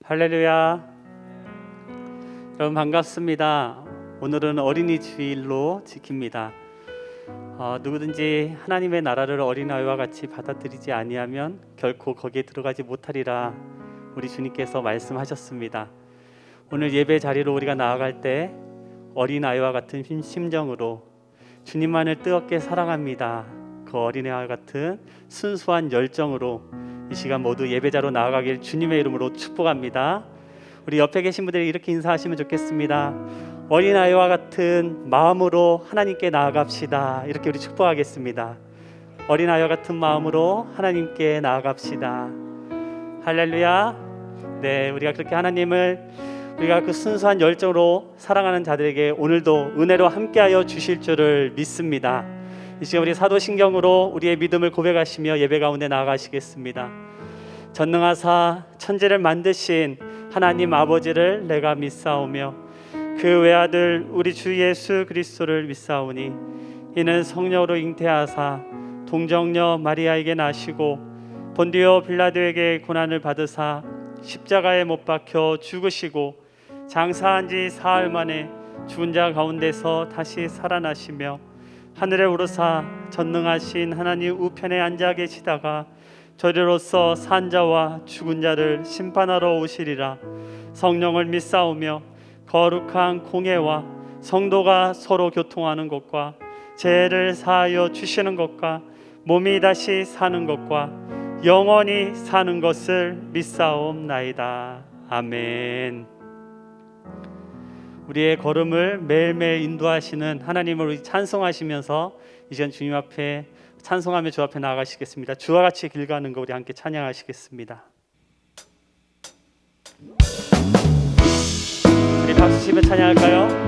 할렐루야. 여러분 반갑습니다. 오늘은 어린이 주일로 지킵니다. 누구든지 하나님의 나라를 어린아이와 같이 받아들이지 아니하면 결코 거기에 들어가지 못하리라 우리 주님께서 말씀하셨습니다. 오늘 예배 자리로 우리가 나아갈 때 어린아이와 같은 심정으로 주님만을 뜨겁게 사랑합니다. 그 어린아이와 같은 순수한 열정으로 이 시간 모두 예배자로 나아가길 주님의 이름으로 축복합니다. 우리 옆에 계신 분들이 이렇게 인사하시면 좋겠습니다. 어린아이와 같은 마음으로 하나님께 나아갑시다. 이렇게 우리 축복하겠습니다. 어린아이와 같은 마음으로 하나님께 나아갑시다. 할렐루야. 네, 우리가 그렇게 하나님을 우리가 그 순수한 열정으로 사랑하는 자들에게 오늘도 은혜로 함께하여 주실 줄을 믿습니다. 이 시간 우리 사도신경으로 우리의 믿음을 고백하시며 예배 가운데 나아가시겠습니다. 전능하사 천지를 만드신 하나님 아버지를 내가 믿사오며 그 외아들 우리 주 예수 그리스도를 믿사오니 이는 성령으로 잉태하사 동정녀 마리아에게 나시고 본디오 빌라도에게 고난을 받으사 십자가에 못 박혀 죽으시고 장사한 지 사흘 만에 죽은 자 가운데서 다시 살아나시며 하늘에 오르사 전능하신 하나님 우편에 앉아 계시다가 저리로서 산 자와 죽은 자를 심판하러 오시리라. 성령을 믿사오며 거룩한 공예와 성도가 서로 교통하는 것과 죄를 사하여 주시는 것과 몸이 다시 사는 것과 영원히 사는 것을 믿사옵나이다. 아멘. 우리의 걸음을 매일매일 인도하시는 하나님을 우리 찬송하시면서 이 시간 주님 앞에 찬송하며 주 앞에 나아가시겠습니다. 주와 같이 길 가는 거 우리 함께 찬양하시겠습니다. 우리 박수 치며 찬양할까요?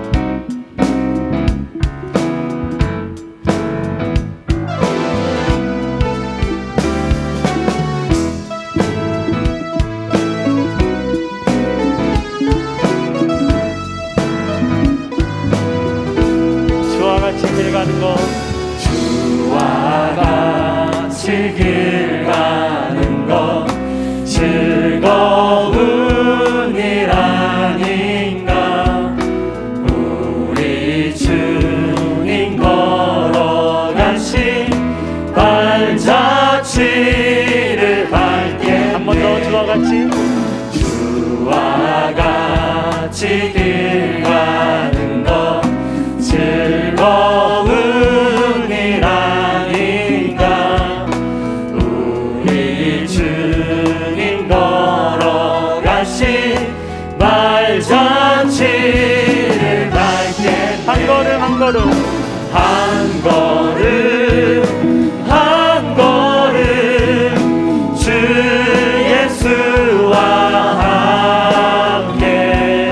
길 가는 것 주와 같이 길 가는 것 즐거운 일 아닌가. 우리 주님 걸어가신 발자취를 밟게 한 번 더 주와 같이 주와 같이 길 가는 것 즐거운 일 아닌가. 우리 주님 걸어가신 발자취를 밟게 한 걸음 한 걸음 한 걸음 한 걸음 주 예수와 함께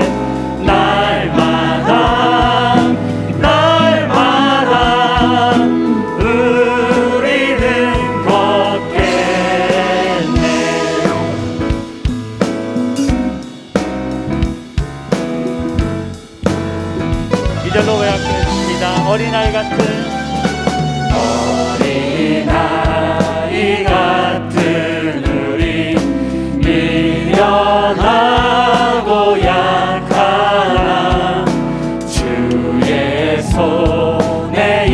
날마다 우리는 걷겠네. 이절로 외하겠습니다. 어린아이 같은 우리 미련하고 약하나 주의 손에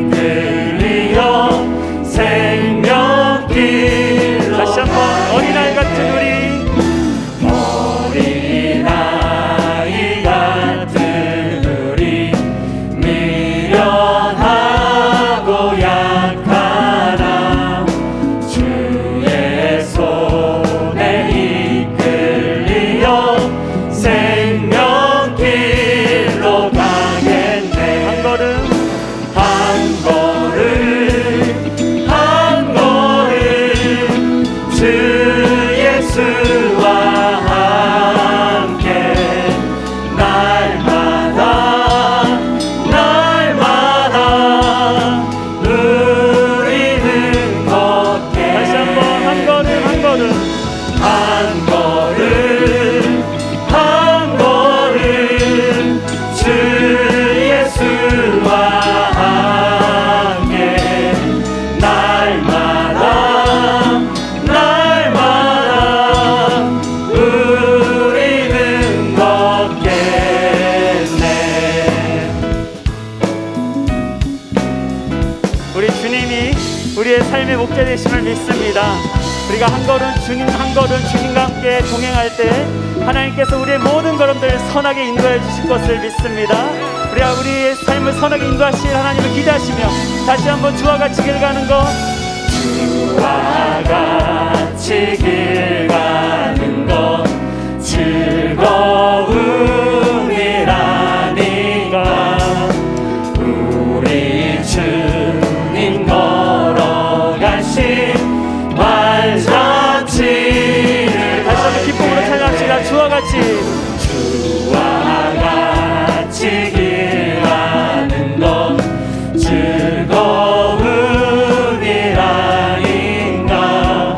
이끌리어 생명길. 다시 한번 어린아이 같은 어린아이 같은 우리 미련하고 약하나 우리의 삶의 목자 되심을 믿습니다. 우리가 한 걸음 주님과 함께 동행할 때 하나님께서 우리의 모든 걸음들 선하게 인도해 주실 것을 믿습니다. 우리가 우리의 삶을 선하게 인도하실 하나님을 기대하시며 다시 한번 주와 같이 길 가는 것, 주와 같이 길 가는 것 즐거움이라니까 우리 주님 걸어가신 발자취를 다시 한번 기쁨으로 찬양합시다. 주와 같이 길 가는 것 즐거움이라니까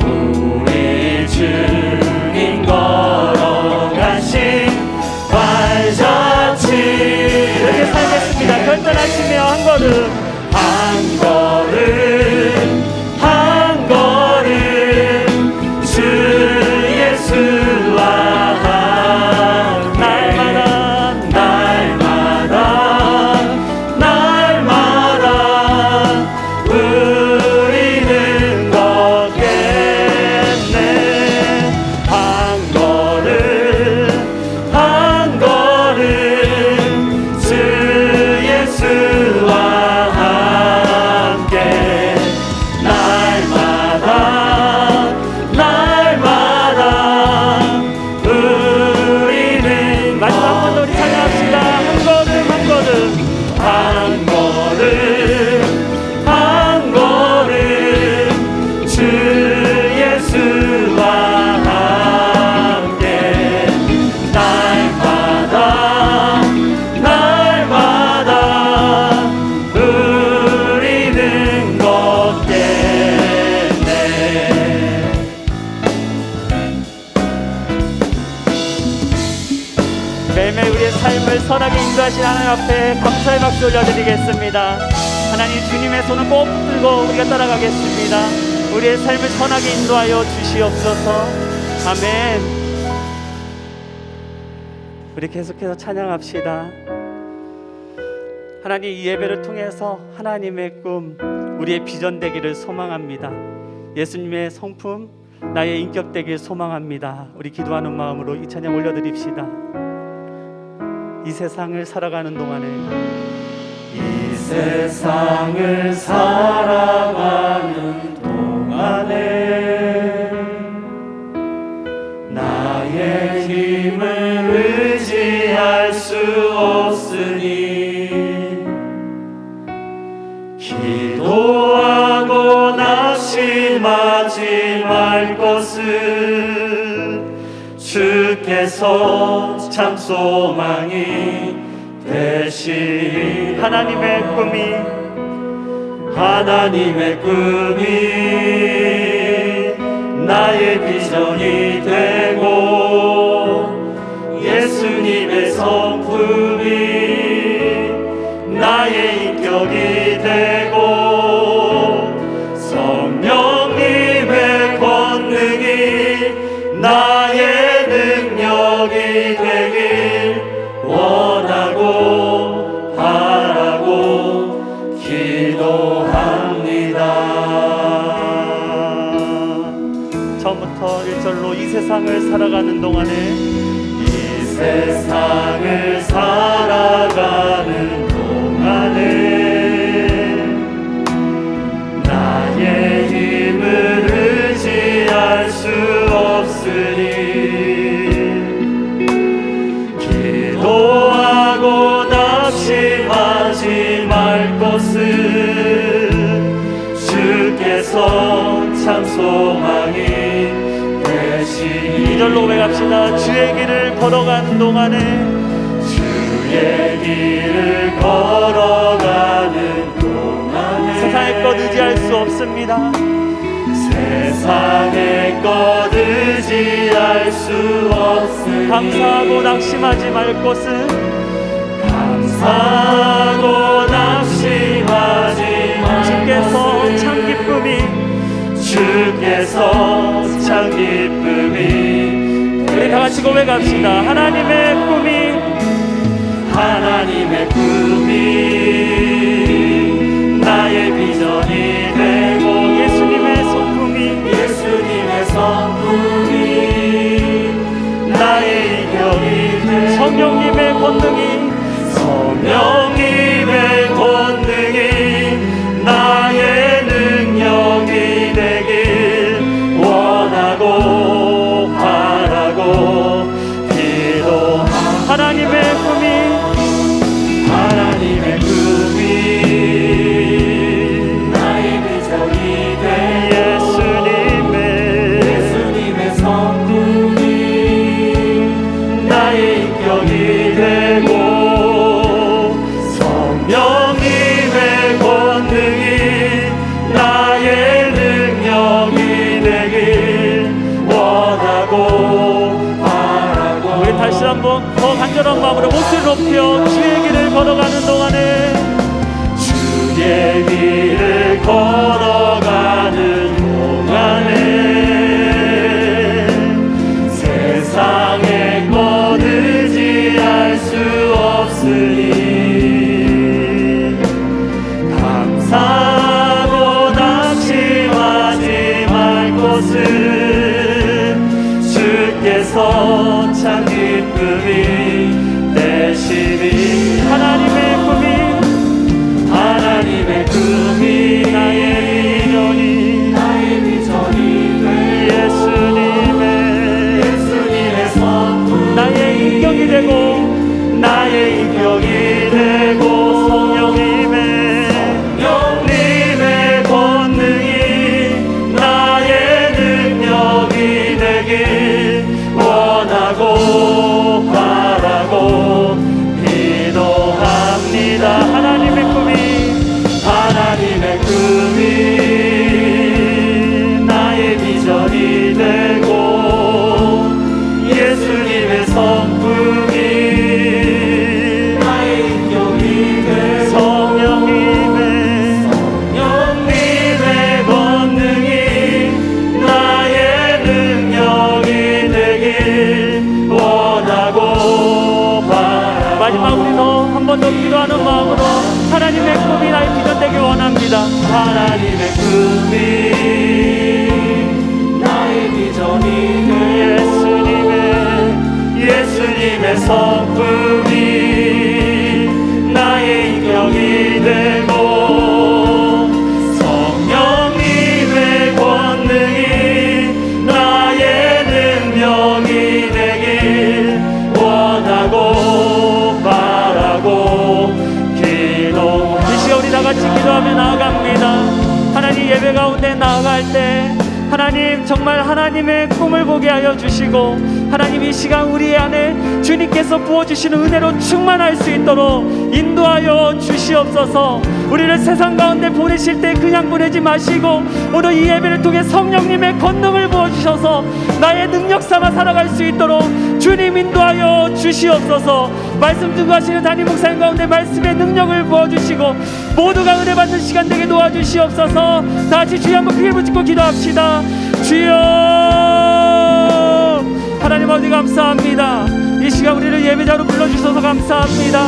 우리 주님 걸어가신 발자취 이렇게 살겠습니다. 결단하시며 한 걸음 한 걸음 주 예수와 매일매일 우리의 삶을 선하게 인도하신 하나님 앞에 감사의 박수 올려드리겠습니다. 하나님 주님의 손을 꼭 들고 우리가 따라가겠습니다. 우리의 삶을 선하게 인도하여 주시옵소서. 아멘. 우리 계속해서 찬양합시다. 하나님, 이 예배를 통해서 하나님의 꿈, 우리의 비전 되기를 소망합니다. 예수님의 성품, 나의 인격 되기를 소망합니다. 우리 기도하는 마음으로 이 찬양 올려드립시다. 이 세상을 살아가는 동안에 이 세상을 살아가는 동안에 나의 힘을 의지할 수 없으니 기도하고 낙심하지 말 것을 주께서 참 소망이 되시 하나님의 꿈이 나의 비전이 되고 예수님의 성품이 나의 인격이 되고 성령님의 권능이 나의 능력이 되길 원하고 바라고 기도합니다. 처음부터 1절로 이 세상을 살아가는 동안에 이 세상을 살아가는 동안에 나의 힘을 의지할 수 없으니 기도하고 낙심하지 말 것을 주께서 참 소망이 되시니 2절로 고백합시다. 주의 길을 걸어가는 동안에 주의 길을 걸어가는 동안에 세상의 것 의지할 수 없습니다. 세상의 것 의지할 수 없으니 감사하고 낙심하지 말 것은 감사하고 낙심하지 말 주께서 참 기쁨이 주께서 참 기쁨이 우리 다 같이 고백합시다. 하나님의 꿈이 나의 비전이 되 권능이 성령님의 권능이 나의 능력이 되길 원하고 바라고 기도합니다. 하나님의 꿈이 나의 비전이 돼 예수님의 성품이 나의 인격이 되고 성령님의 권능이 나의 능력이 되길 원하고 바라고. 우리 다시 한번 더 간절한 마음으로 목소리를 높여 주의 길을 걸어가는 동안에 주의 길을 걸어가는 동안에 세상의 것을 의지할 수 없으니 감사하고 낙심하지 말 것은 주께서 참 기쁨이 되시니 하나님의 꿈이 나의 비전이 돼 예수님의 성품 나의 인격이 되고 성령님의 권능이 나의 능력이 되길 원하고 바라고 기도합니다. 하나님의 꿈이 나의 비전이 되고 예수님의 성품이 나의 인격이 되고 성령님의 권능이 나의 능력이 되길 원하고 바라고. 마지막 우리 더 한 번 더 기도하는 마음으로 하나님의 꿈이 나의 비전 되길 원합니다. 하나님의 꿈이 나의 비전이 돼 예수님의 성품이 나의 인격이 되고 성령님의 권능이 나의 능력이 되길 원하고 바라고 기도합니다. 이 시간 우리 다 같이 기도하며 나아갑니다. 하나님 예배 가운데 나아갈 때 하나님 정말 하나님의 꿈을 보게 하여 주시고 하나님 이 시간 우리 안에 주님께서 부어주시는 은혜로 충만할 수 있도록 인도하여 주시옵소서. 우리를 세상 가운데 보내실 때 그냥 보내지 마시고 오늘 이 예배를 통해 성령님의 권능을 부어주셔서 나의 능력 삼아 살아갈 수 있도록 주님 인도하여 주시옵소서. 말씀 증거하시는 담임 목사님 가운데 말씀의 능력을 부어주시고 모두가 은혜 받는 시간 되게 도와주시옵소서. 다 같이 주여 한번 크게 붙잡고 기도합시다. 주여 하나님 아버지 감사합니다. 이 시간 우리를 예배자로 불러주셔서 감사합니다.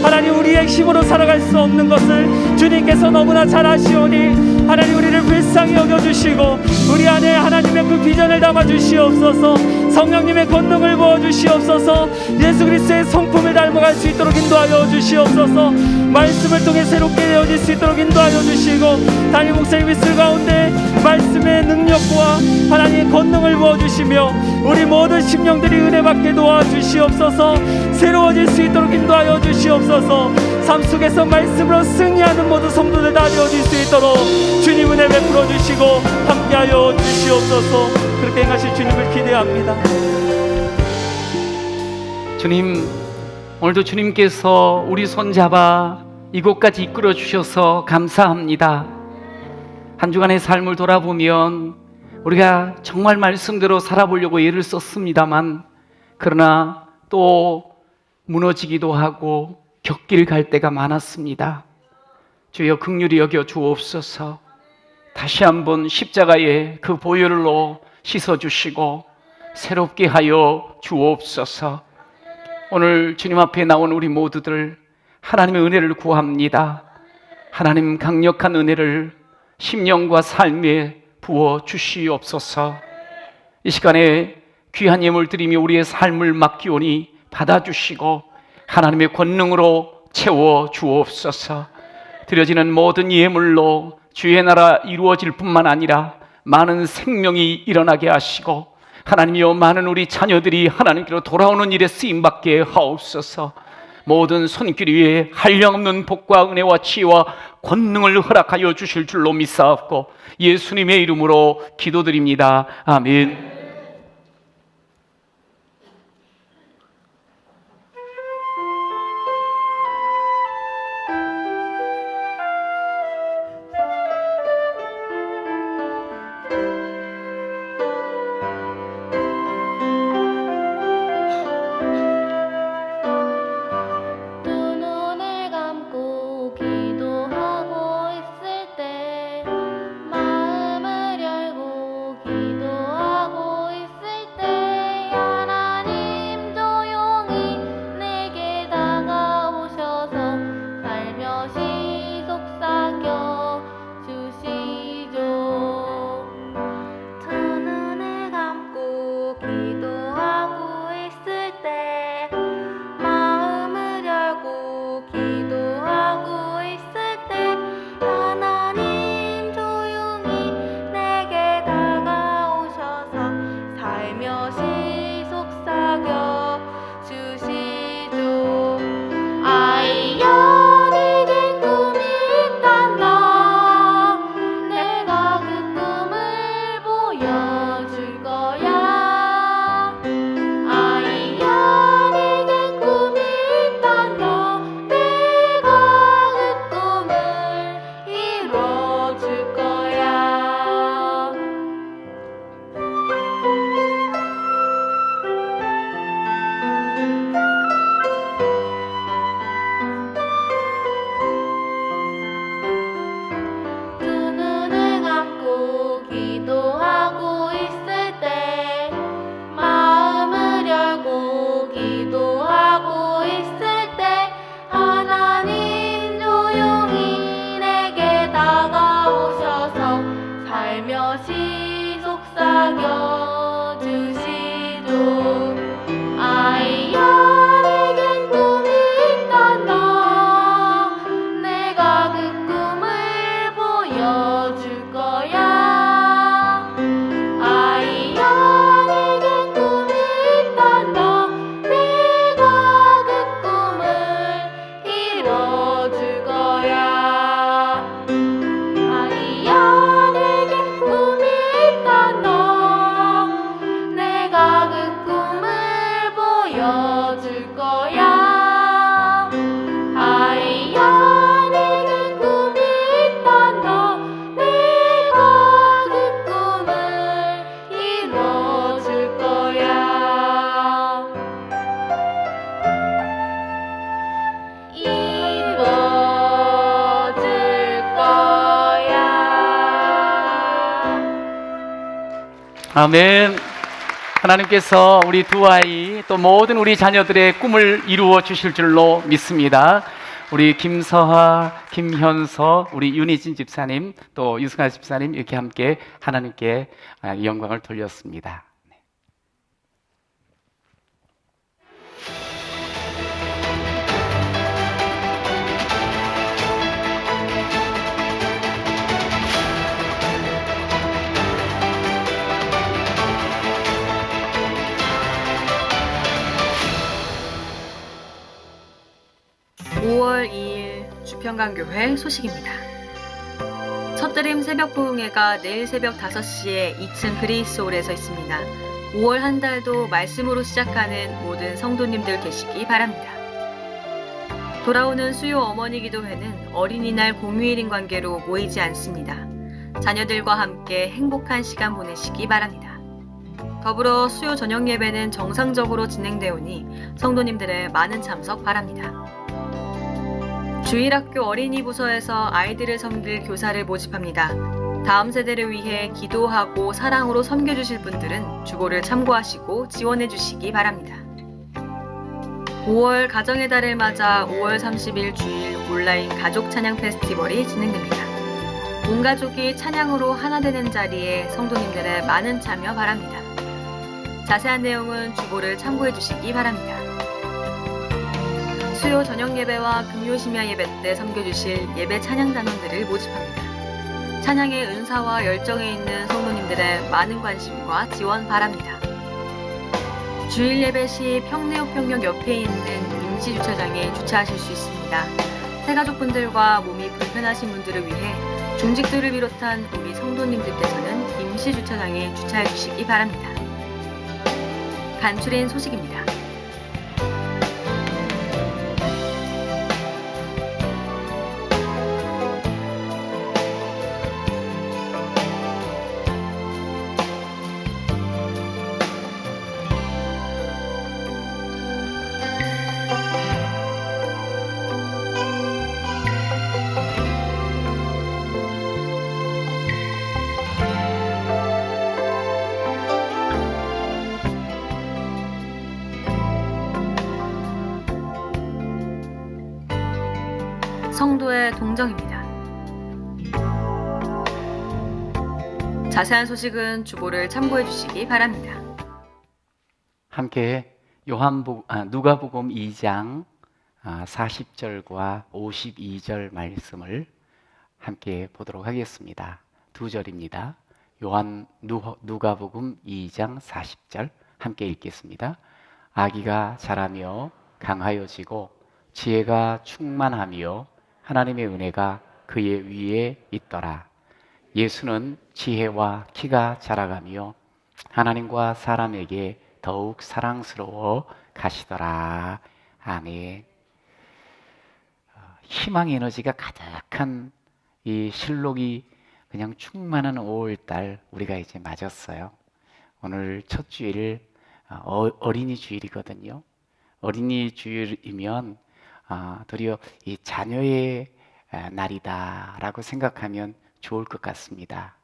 하나님 우리의 힘으로 살아갈 수 없는 것을 주님께서 너무나 잘 아시오니 하나님 우리를 불쌍히 여겨주시고 우리 안에 하나님의 그 비전을 담아주시옵소서. 성령님의 권능을 부어주시옵소서. 예수 그리스도의 성품을 닮아갈 수 있도록 인도하여 주시옵소서. 말씀을 통해 새롭게 되어질 수 있도록 인도하여 주시고 담임 목사님 이슬 가운데 말씀의 능력과 하나님의 권능을 부어주시며 우리 모든 심령들이 은혜 받게 도와주시옵소서. 새로워질 수 있도록 인도하여 주시옵소서. 삶 속에서 말씀으로 승리하는 모든 성도들 다 되어질 수 있도록 주님 은혜 베풀어 주시고 함께하여 주시옵소서. 그렇게 행하실 주님을 기대합니다. 주님, 오늘도 주님께서 우리 손잡아 이곳까지 이끌어 주셔서 감사합니다. 한 주간의 삶을 돌아보면 우리가 정말 말씀대로 살아보려고 애를 썼습니다만 그러나 또 무너지기도 하고 격길 갈 때가 많았습니다. 주여 긍휼히 여겨 주옵소서. 다시 한번 십자가의 그 보혈로 씻어주시고 새롭게 하여 주옵소서. 오늘 주님 앞에 나온 우리 모두들 하나님의 은혜를 구합니다. 하나님 강력한 은혜를 심령과 삶에 부어 주시옵소서. 이 시간에 귀한 예물 드리며 우리의 삶을 맡기오니 받아주시고 하나님의 권능으로 채워 주옵소서. 드려지는 모든 예물로 주의 나라 이루어질 뿐만 아니라 많은 생명이 일어나게 하시고 하나님이여 많은 우리 자녀들이 하나님께로 돌아오는 일에 쓰임받게 하옵소서. 모든 손길 위에 한량없는 복과 은혜와 지혜와 권능을 허락하여 주실 줄로 믿사옵고 예수님의 이름으로 기도드립니다. 아멘. 아멘. 하나님께서 우리 두 아이 또 모든 우리 자녀들의 꿈을 이루어 주실 줄로 믿습니다. 우리 김서하, 김현서, 우리 윤희진 집사님, 또 유승아 집사님 이렇게 함께 하나님께 영광을 돌렸습니다. 5월 2일 주평강교회 소식입니다. 첫드림 새벽 부흥회가 내일 새벽 5시에 2층 그레이스홀에서 있습니다. 5월 한 달도 말씀으로 시작하는 모든 성도님들 되시기 바랍니다. 돌아오는 수요 어머니 기도회는 어린이날 공휴일인 관계로 모이지 않습니다. 자녀들과 함께 행복한 시간 보내시기 바랍니다. 더불어 수요 저녁 예배는 정상적으로 진행되오니 성도님들의 많은 참석 바랍니다. 주일학교 어린이 부서에서 아이들을 섬길 교사를 모집합니다. 다음 세대를 위해 기도하고 사랑으로 섬겨주실 분들은 주보를 참고하시고 지원해 주시기 바랍니다. 5월 가정의 달을 맞아 5월 30일 주일 온라인 가족 찬양 페스티벌이 진행됩니다. 온 가족이 찬양으로 하나 되는 자리에 성도님들의 많은 참여 바랍니다. 자세한 내용은 주보를 참고해 주시기 바랍니다. 수요 저녁 예배와 금요 심야 예배 때 섬겨주실 예배 찬양 단원들을 모집합니다. 찬양의 은사와 열정에 있는 성도님들의 많은 관심과 지원 바랍니다. 주일 예배 시 평내우평역 옆에 있는 임시 주차장에 주차하실 수 있습니다. 새가족분들과 몸이 불편하신 분들을 위해 중직들을 비롯한 우리 성도님들께서는 임시 주차장에 주차해 주시기 바랍니다. 간추린 소식입니다. 성도의 동정입니다. 자세한 소식은 주보를 참고해 주시기 바랍니다. 함께 누가복음 2장 40절과 52절 말씀을 함께 보도록 하겠습니다. 두 절입니다. 누가복음 2장 40절 함께 읽겠습니다. 아기가 자라며 강하여지고 지혜가 충만하며 하나님의 은혜가 그의 위에 있더라. 예수는 지혜와 키가 자라가며 하나님과 사람에게 더욱 사랑스러워 가시더라. 아멘. 희망 에너지가 가득한 이 실록이 그냥 충만한 5월달 우리가 이제 맞았어요. 오늘 첫 주일 어린이 주일이거든요. 어린이 주일이면 도리어 이 자녀의 날이다라고 생각하면 좋을 것 같습니다.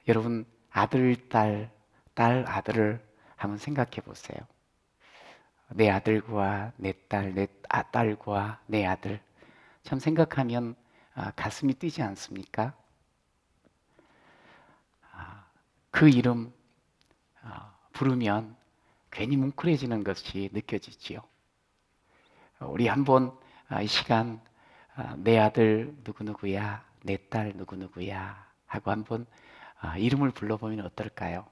여러분 아들, 딸, 아들을 한번 생각해 보세요. 내 아들과 내 딸, 딸과 내 아들 참 생각하면 가슴이 뛰지 않습니까? 그 이름 부르면 괜히 뭉클해지는 것이 느껴지지요. 우리 한번 이 시간 내 아들 누구누구야, 내 딸 누구누구야 하고 한번 이름을 불러보면 어떨까요?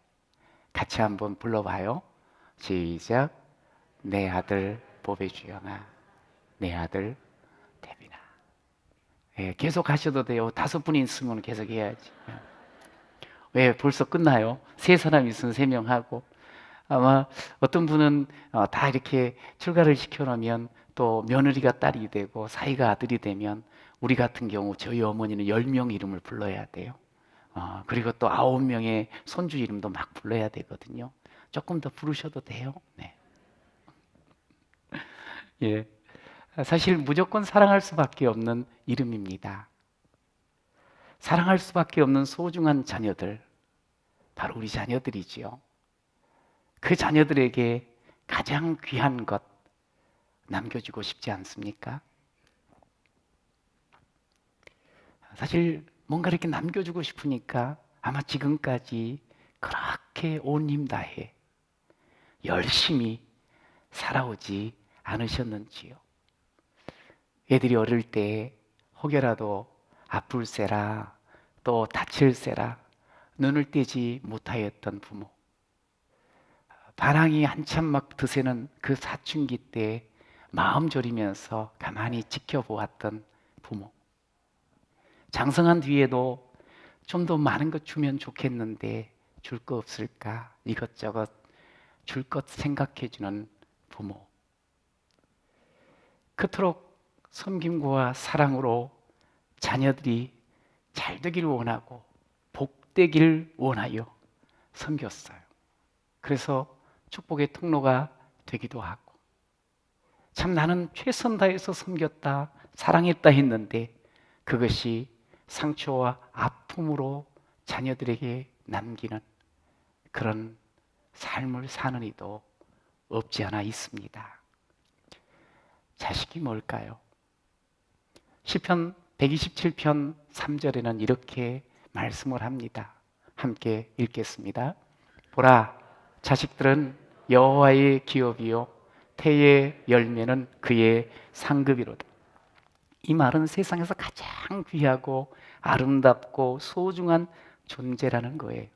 같이 한번 불러봐요. 시작. 내 아들 보배주연아, 내 아들 대빈아. 예, 계속 하셔도 돼요. 5분이 있으면 계속 해야지. 왜 벌써 끝나요? 3사람 있으면 3명 하고, 아마 어떤 분은 다 이렇게 출가를 시켜놓으면 또 며느리가 딸이 되고 사이가 아들이 되면 우리 같은 경우 저희 어머니는 10명 이름을 불러야 돼요. 그리고 또 9명의 손주 이름도 막 불러야 되거든요. 조금 더 부르셔도 돼요. 네. 예, 사실 무조건 사랑할 수밖에 없는 이름입니다. 사랑할 수밖에 없는 소중한 자녀들, 바로 우리 자녀들이지요. 그 자녀들에게 가장 귀한 것 남겨주고 싶지 않습니까? 사실 뭔가 이렇게 남겨주고 싶으니까 아마 지금까지 그렇게 온 힘 다해 열심히 살아오지 않으셨는지요. 애들이 어릴 때 혹여라도 아플세라 또 다칠세라 눈을 떼지 못하였던 부모, 반항이 한참 막 드세는 그 사춘기 때 마음 졸이면서 가만히 지켜보았던 부모, 장성한 뒤에도 좀 더 많은 것 주면 좋겠는데 줄 거 없을까 이것저것 줄 것 생각해주는 부모, 그토록 섬김과 사랑으로 자녀들이 잘 되길 원하고 복되길 원하여 섬겼어요. 그래서 축복의 통로가 되기도 하고, 참 나는 최선 다해서 섬겼다, 사랑했다 했는데 그것이 상처와 아픔으로 자녀들에게 남기는 그런 삶을 사는 이도 없지 않아 있습니다. 자식이 뭘까요? 시편 127편 3절에는 이렇게 말씀을 합니다. 함께 읽겠습니다. 보라, 자식들은 여호와의 기업이요 태의 열매는 그의 상급이로다. 이 말은 세상에서 가장 귀하고 아름답고 소중한 존재라는 거예요.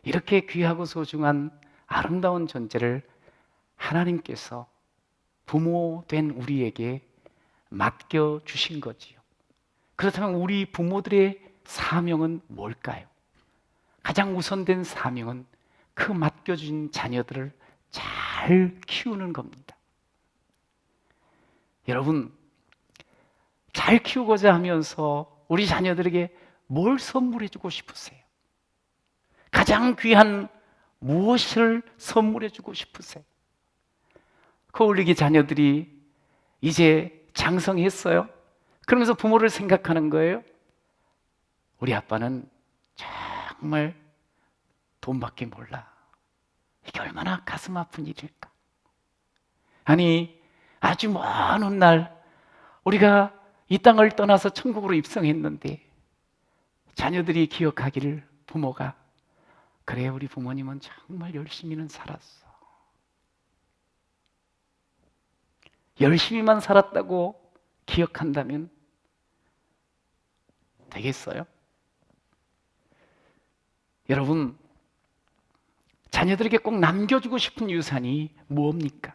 이렇게 귀하고 소중한 아름다운 존재를 하나님께서 부모 된 우리에게 맡겨주신 거지요. 그렇다면 우리 부모들의 사명은 뭘까요? 가장 우선된 사명은 그 맡겨준 자녀들을 잘 키우는 겁니다. 여러분, 잘 키우고자 하면서 우리 자녀들에게 뭘 선물해 주고 싶으세요? 가장 귀한 무엇을 선물해 주고 싶으세요? 거울리기 자녀들이 이제 장성했어요. 그러면서 부모를 생각하는 거예요. 우리 아빠는 정말 돈밖에 몰라. 이게 얼마나 가슴 아픈 일일까? 아니, 아주 먼 훗날 우리가 이 땅을 떠나서 천국으로 입성했는데 자녀들이 기억하기를 부모가 그래, 우리 부모님은 정말 열심히는 살았어. 열심히만 살았다고 기억한다면 되겠어요? 여러분, 자녀들에게 꼭 남겨주고 싶은 유산이 뭡니까?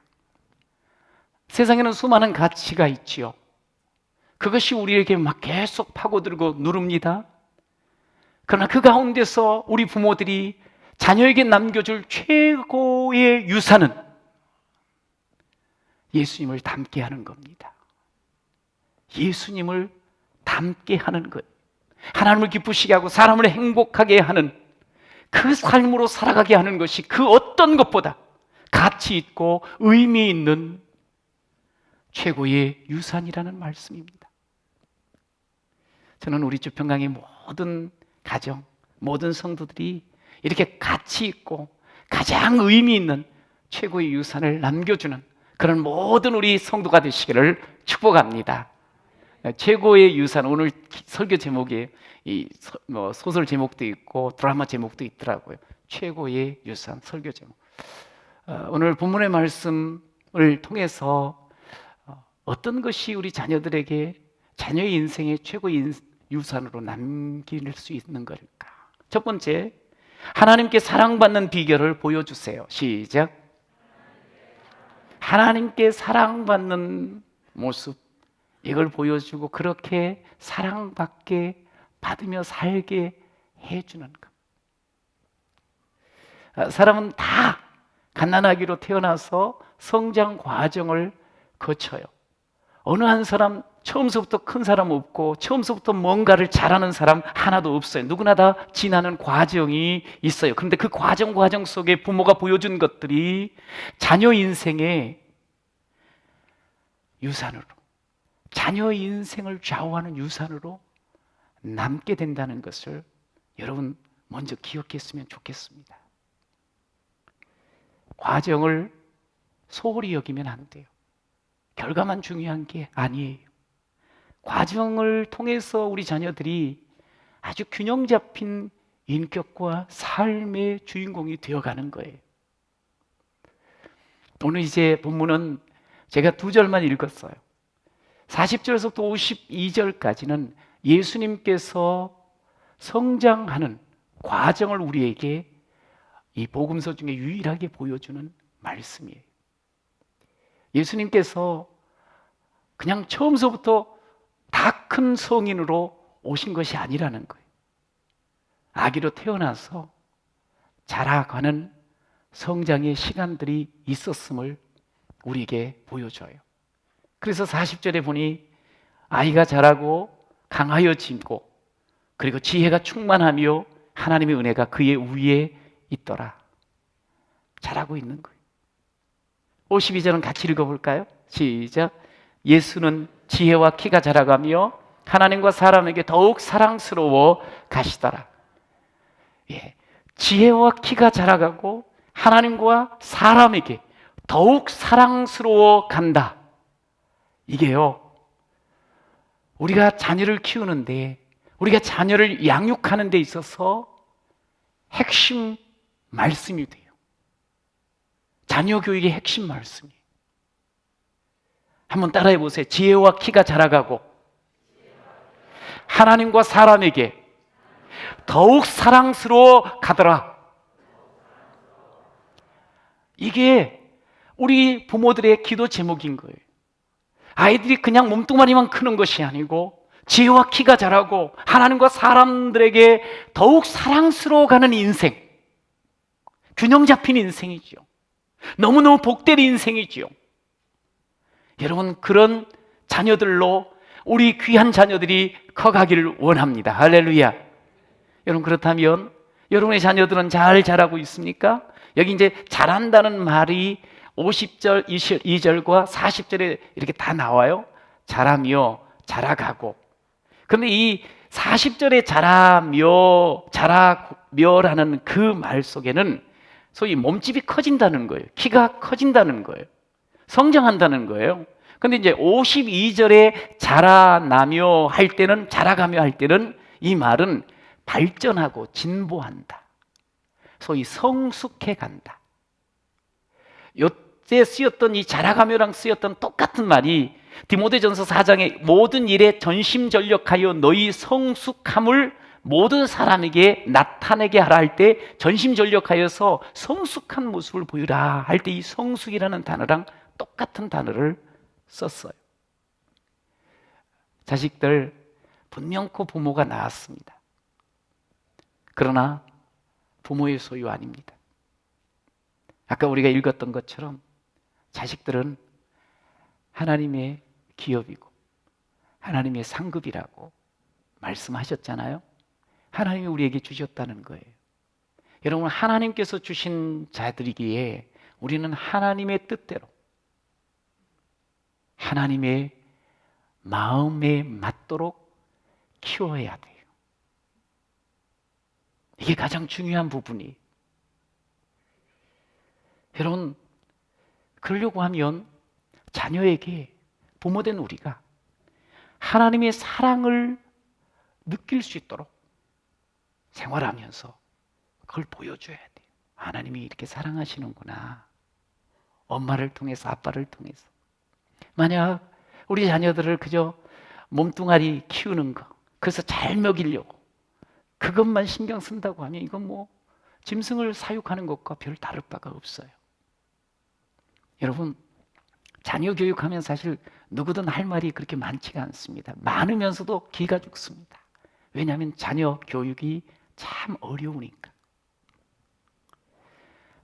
세상에는 수많은 가치가 있지요. 그것이 우리에게 막 계속 파고들고 누릅니다. 그러나 그 가운데서 우리 부모들이 자녀에게 남겨줄 최고의 유산은 예수님을 닮게 하는 겁니다. 예수님을 닮게 하는 것. 하나님을 기쁘시게 하고 사람을 행복하게 하는 그 삶으로 살아가게 하는 것이 그 어떤 것보다 가치 있고 의미 있는 최고의 유산이라는 말씀입니다. 저는 우리 주평강의 모든 가정, 모든 성도들이 이렇게 가치 있고 가장 의미 있는 최고의 유산을 남겨주는 그런 모든 우리 성도가 되시기를 축복합니다. 최고의 유산, 오늘 설교 제목에 소설 제목도 있고 드라마 제목도 있더라고요. 최고의 유산, 설교 제목. 오늘 본문의 말씀을 통해서 어떤 것이 우리 자녀들에게 자녀의 인생의 최고의 유산으로 남길 수 있는 걸까? 첫 번째, 하나님께 사랑받는 비결을 보여주세요. 시작. 하나님께 사랑받는 모습, 이걸 보여주고 그렇게 사랑받게 받으며 살게 해주는 것. 사람은 다 갓난아기로 태어나서 성장 과정을 거쳐요. 어느 한 사람 처음서부터 큰 사람 없고 처음서부터 뭔가를 잘하는 사람 하나도 없어요. 누구나 다 지나는 과정이 있어요. 그런데 그 과정 속에 부모가 보여준 것들이 자녀 인생의 유산으로, 자녀 인생을 좌우하는 유산으로 남게 된다는 것을 여러분 먼저 기억했으면 좋겠습니다. 과정을 소홀히 여기면 안 돼요. 결과만 중요한 게 아니에요. 과정을 통해서 우리 자녀들이 아주 균형 잡힌 인격과 삶의 주인공이 되어가는 거예요. 오늘 이제 본문은 제가 2절만 읽었어요. 40절에서부터 52절까지는 예수님께서 성장하는 과정을 우리에게 이 복음서 중에 유일하게 보여주는 말씀이에요. 예수님께서 그냥 처음서부터 다 큰 성인으로 오신 것이 아니라는 거예요. 아기로 태어나서 자라가는 성장의 시간들이 있었음을 우리에게 보여줘요. 그래서 40절에 보니 아이가 자라고 강하여지고 그리고 지혜가 충만하며 하나님의 은혜가 그의 위에 있더라. 자라고 있는 거예요. 52절은 같이 읽어볼까요? 시작. 예수는 지혜와 키가 자라가며 하나님과 사람에게 더욱 사랑스러워 가시더라. 예, 지혜와 키가 자라가고 하나님과 사람에게 더욱 사랑스러워 간다. 이게요, 우리가 자녀를 키우는데, 우리가 자녀를 양육하는 데 있어서 핵심 말씀이 돼요. 자녀 교육의 핵심 말씀이에요. 한번 따라해 보세요. 지혜와 키가 자라가고 하나님과 사람에게 더욱 사랑스러워 가더라. 이게 우리 부모들의 기도 제목인 거예요. 아이들이 그냥 몸뚱아리만 크는 것이 아니고 지혜와 키가 자라고 하나님과 사람들에게 더욱 사랑스러워가는 인생, 균형 잡힌 인생이죠. 너무너무 복된 인생이죠. 여러분, 그런 자녀들로 우리 귀한 자녀들이 커가기를 원합니다. 할렐루야. 여러분, 그렇다면 여러분의 자녀들은 잘 자라고 있습니까? 여기 이제 잘한다는 말이 50절, 22절과 40절에 이렇게 다 나와요. 자라며 자라가고. 그런데 이 40절에 자라며라는 그 말 속에는 소위 몸집이 커진다는 거예요. 키가 커진다는 거예요. 성장한다는 거예요. 근데 이제 52절에 자라나며 할 때는, 자라가며 할 때는 이 말은 발전하고 진보한다. 소위 성숙해 간다. 요때 쓰였던 이 자라가며랑 쓰였던 똑같은 말이 디모데전서 4장에 모든 일에 전심전력하여 너희 성숙함을 모든 사람에게 나타내게 하라 할 때 전심전력하여서 성숙한 모습을 보이라 할 때 이 성숙이라는 단어랑 똑같은 단어를 썼어요. 자식들 분명코 부모가 낳았습니다. 그러나 부모의 소유 아닙니다. 아까 우리가 읽었던 것처럼 자식들은 하나님의 기업이고 하나님의 상급이라고 말씀하셨잖아요. 하나님이 우리에게 주셨다는 거예요. 여러분, 하나님께서 주신 자들이기에 우리는 하나님의 뜻대로 하나님의 마음에 맞도록 키워야 돼요. 이게 가장 중요한 부분이에요. 여러분, 그러려고 하면 자녀에게 부모된 우리가 하나님의 사랑을 느낄 수 있도록 생활하면서 그걸 보여줘야 돼요. 하나님이 이렇게 사랑하시는구나. 엄마를 통해서, 아빠를 통해서. 만약 우리 자녀들을 그저 몸뚱아리 키우는 거, 그래서 잘 먹이려고 그것만 신경 쓴다고 하면 이건 뭐 짐승을 사육하는 것과 별 다를 바가 없어요. 여러분, 자녀 교육하면 사실 누구든 할 말이 그렇게 많지가 않습니다. 많으면서도 기가 죽습니다. 왜냐하면 자녀 교육이 참 어려우니까.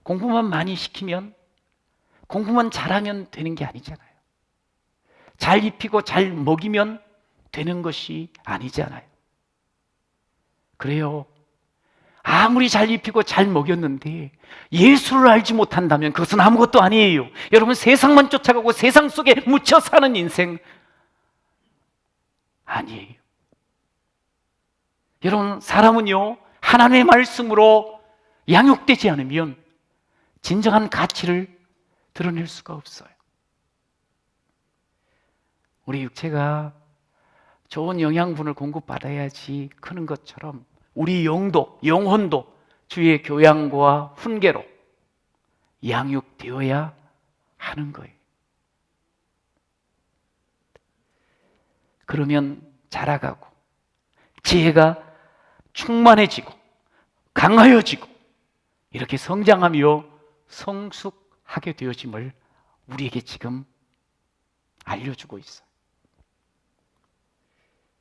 공부만 많이 시키면, 공부만 잘하면 되는 게 아니잖아요. 잘 입히고 잘 먹이면 되는 것이 아니잖아요. 그래요. 아무리 잘 입히고 잘 먹였는데 예수를 알지 못한다면 그것은 아무것도 아니에요. 여러분, 세상만 쫓아가고 세상 속에 묻혀 사는 인생 아니에요. 여러분, 사람은요, 하나님의 말씀으로 양육되지 않으면 진정한 가치를 드러낼 수가 없어요. 우리 육체가 좋은 영양분을 공급받아야지 크는 것처럼 우리 영혼도 주의 교양과 훈계로 양육되어야 하는 거예요. 그러면 자라가고 지혜가 충만해지고 강하여지고 이렇게 성장하며 성숙하게 되어짐을 우리에게 지금 알려주고 있어요.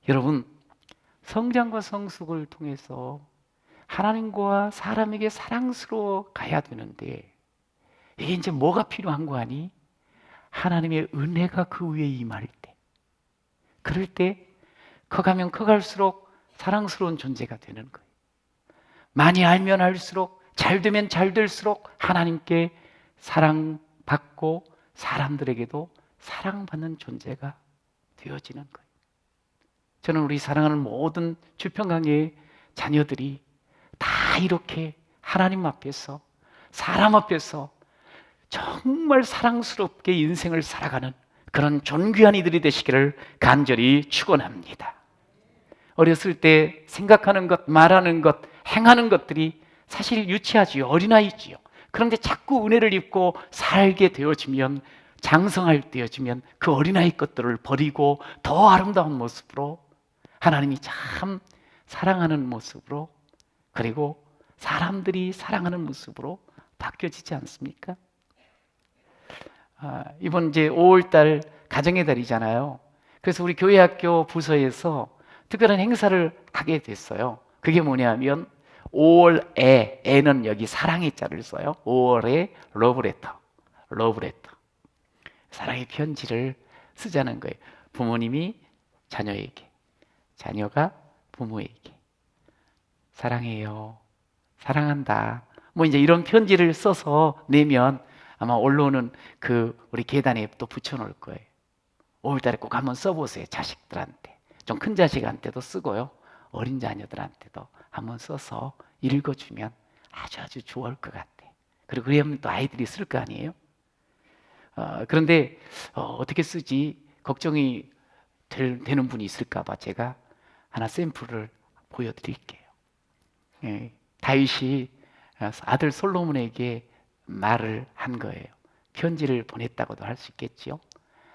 여러분, 성장과 성숙을 통해서 하나님과 사람에게 사랑스러워 가야 되는데 이게 이제 뭐가 필요한 거 아니? 하나님의 은혜가 그 위에 임할 때, 그럴 때 커가면 커갈수록 사랑스러운 존재가 되는 거예요. 많이 알면 알수록, 잘 되면 잘 될수록 하나님께 사랑받고 사람들에게도 사랑받는 존재가 되어지는 거예요. 저는 우리 사랑하는 모든 주평강의 자녀들이 다 이렇게 하나님 앞에서, 사람 앞에서 정말 사랑스럽게 인생을 살아가는 그런 존귀한 이들이 되시기를 간절히 축원합니다. 어렸을 때 생각하는 것, 말하는 것, 행하는 것들이 사실 유치하지요. 어린아이지요. 그런데 자꾸 은혜를 입고 살게 되어지면, 장성할 되어지면 그 어린아이 것들을 버리고 더 아름다운 모습으로, 하나님이 참 사랑하는 모습으로, 그리고 사람들이 사랑하는 모습으로 바뀌어지지 않습니까? 이번 이제 5월달 가정의 달이잖아요. 그래서 우리 교회학교 부서에서 특별한 행사를 하게 됐어요. 그게 뭐냐면 5월에, 애는 여기 사랑의 자를 써요. 5월에 러브레터, 러브레터, 사랑의 편지를 쓰자는 거예요. 부모님이 자녀에게, 자녀가 부모에게, 사랑해요, 사랑한다, 뭐 이제 이런 편지를 써서 내면 아마 언론은 우리 계단에 또 붙여놓을 거예요. 5월달에 꼭 한번 써보세요. 자식들한테, 좀 큰 자식한테도 쓰고요, 어린 자녀들한테도 한번 써서 읽어주면 아주 좋을 것 같아. 그리고 그러면 또 아이들이 쓸 거 아니에요. 그런데 어떻게 쓰지 걱정이 되는 분이 있을까 봐 제가 하나 샘플을 보여드릴게요. 다윗이 아들 솔로몬에게 말을 한 거예요. 편지를 보냈다고도 할 수 있겠지요.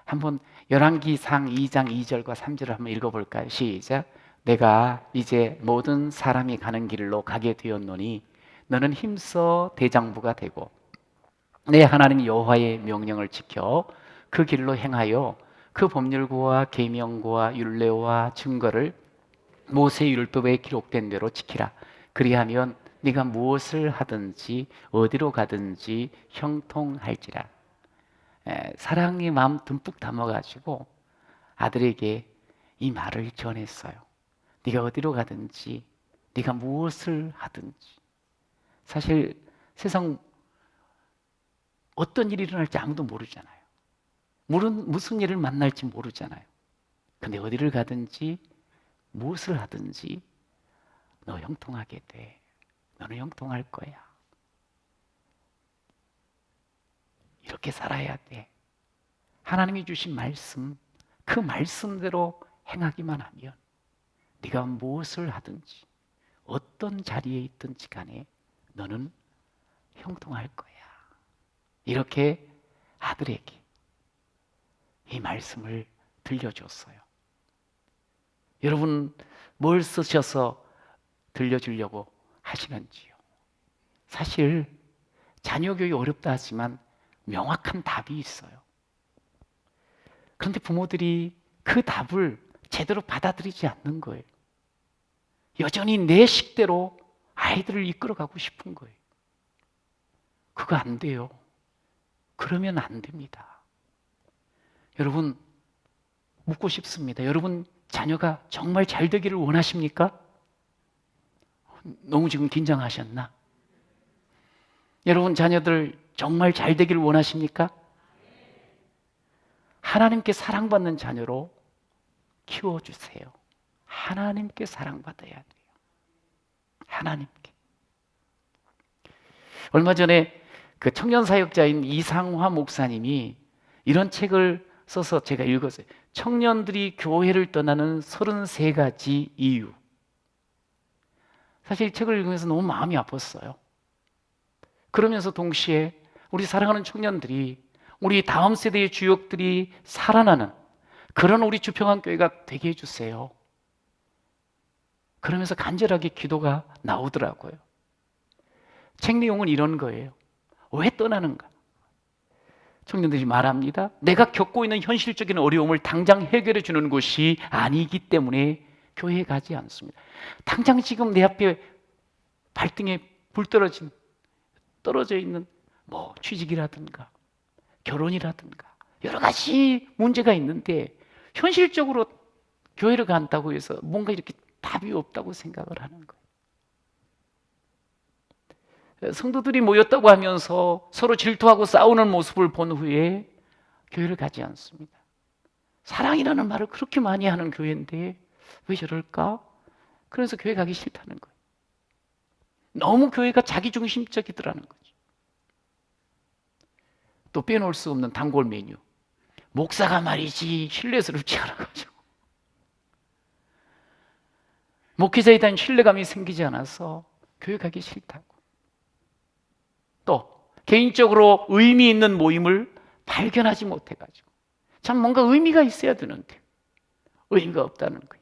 한번 열왕기상 2장 2절과 3절을 한번 읽어볼까요? 시작. 내가 이제 모든 사람이 가는 길로 가게 되었노니 너는 힘써 대장부가 되고 내 하나님 여호와의 명령을 지켜 그 길로 행하여 그 법률과 계명과 율례와 증거를 모세 율법에 기록된 대로 지키라. 그리하면 네가 무엇을 하든지 어디로 가든지 형통할지라. 사랑의 마음 듬뿍 담아가지고 아들에게 이 말을 전했어요. 네가 어디로 가든지, 네가 무엇을 하든지. 사실 세상 어떤 일이 일어날지 아무도 모르잖아요. 무슨 일을 만날지 모르잖아요. 근데 어디를 가든지 무엇을 하든지 너 형통하게 돼. 너는 형통할 거야. 이렇게 살아야 돼. 하나님이 주신 말씀, 그 말씀대로 행하기만 하면 네가 무엇을 하든지 어떤 자리에 있든지 간에 너는 형통할 거야. 이렇게 아들에게 이 말씀을 들려줬어요. 여러분 뭘 쓰셔서 들려주려고 하시는지요? 사실 자녀 교육이 어렵다 하지만 명확한 답이 있어요. 그런데 부모들이 그 답을 제대로 받아들이지 않는 거예요. 여전히 내 식대로 아이들을 이끌어가고 싶은 거예요. 그거 안 돼요. 그러면 안 됩니다. 여러분 묻고 싶습니다. 여러분 자녀가 정말 잘 되기를 원하십니까? 너무 지금 긴장하셨나? 여러분 자녀들 정말 잘 되기를 원하십니까? 하나님께 사랑받는 자녀로 키워주세요. 하나님께 사랑받아야 돼요. 하나님께. 얼마 전에 그 청년사역자인 이상화 목사님이 이런 책을 써서 제가 읽었어요. 청년들이 교회를 떠나는 33가지 이유. 사실 이 책을 읽으면서 너무 마음이 아팠어요. 그러면서 동시에 우리 사랑하는 청년들이, 우리 다음 세대의 주역들이 살아나는 그런 우리 주평안교회가 되게 해주세요. 그러면서 간절하게 기도가 나오더라고요. 책 내용은 이런 거예요. 왜 떠나는가? 청년들이 말합니다. 내가 겪고 있는 현실적인 어려움을 당장 해결해 주는 곳이 아니기 때문에 교회에 가지 않습니다. 당장 지금 내 앞에 발등에 불 떨어져 있는 뭐 취직이라든가 결혼이라든가 여러 가지 문제가 있는데 현실적으로 교회를 간다고 해서 뭔가 이렇게 답이 없다고 생각을 하는 거예요. 성도들이 모였다고 하면서 서로 질투하고 싸우는 모습을 본 후에 교회를 가지 않습니다. 사랑이라는 말을 그렇게 많이 하는 교회인데 왜 저럴까? 그래서 교회 가기 싫다는 거예요. 너무 교회가 자기중심적이더라는 거죠. 또 빼놓을 수 없는 단골 메뉴. 목사가 말이지 신뢰스럽지 않아가지고 목회자에 대한 신뢰감이 생기지 않아서 교회 가기 싫다고. 또 개인적으로 의미 있는 모임을 발견하지 못해가지고 참 뭔가 의미가 있어야 되는데 의미가 없다는 거예요.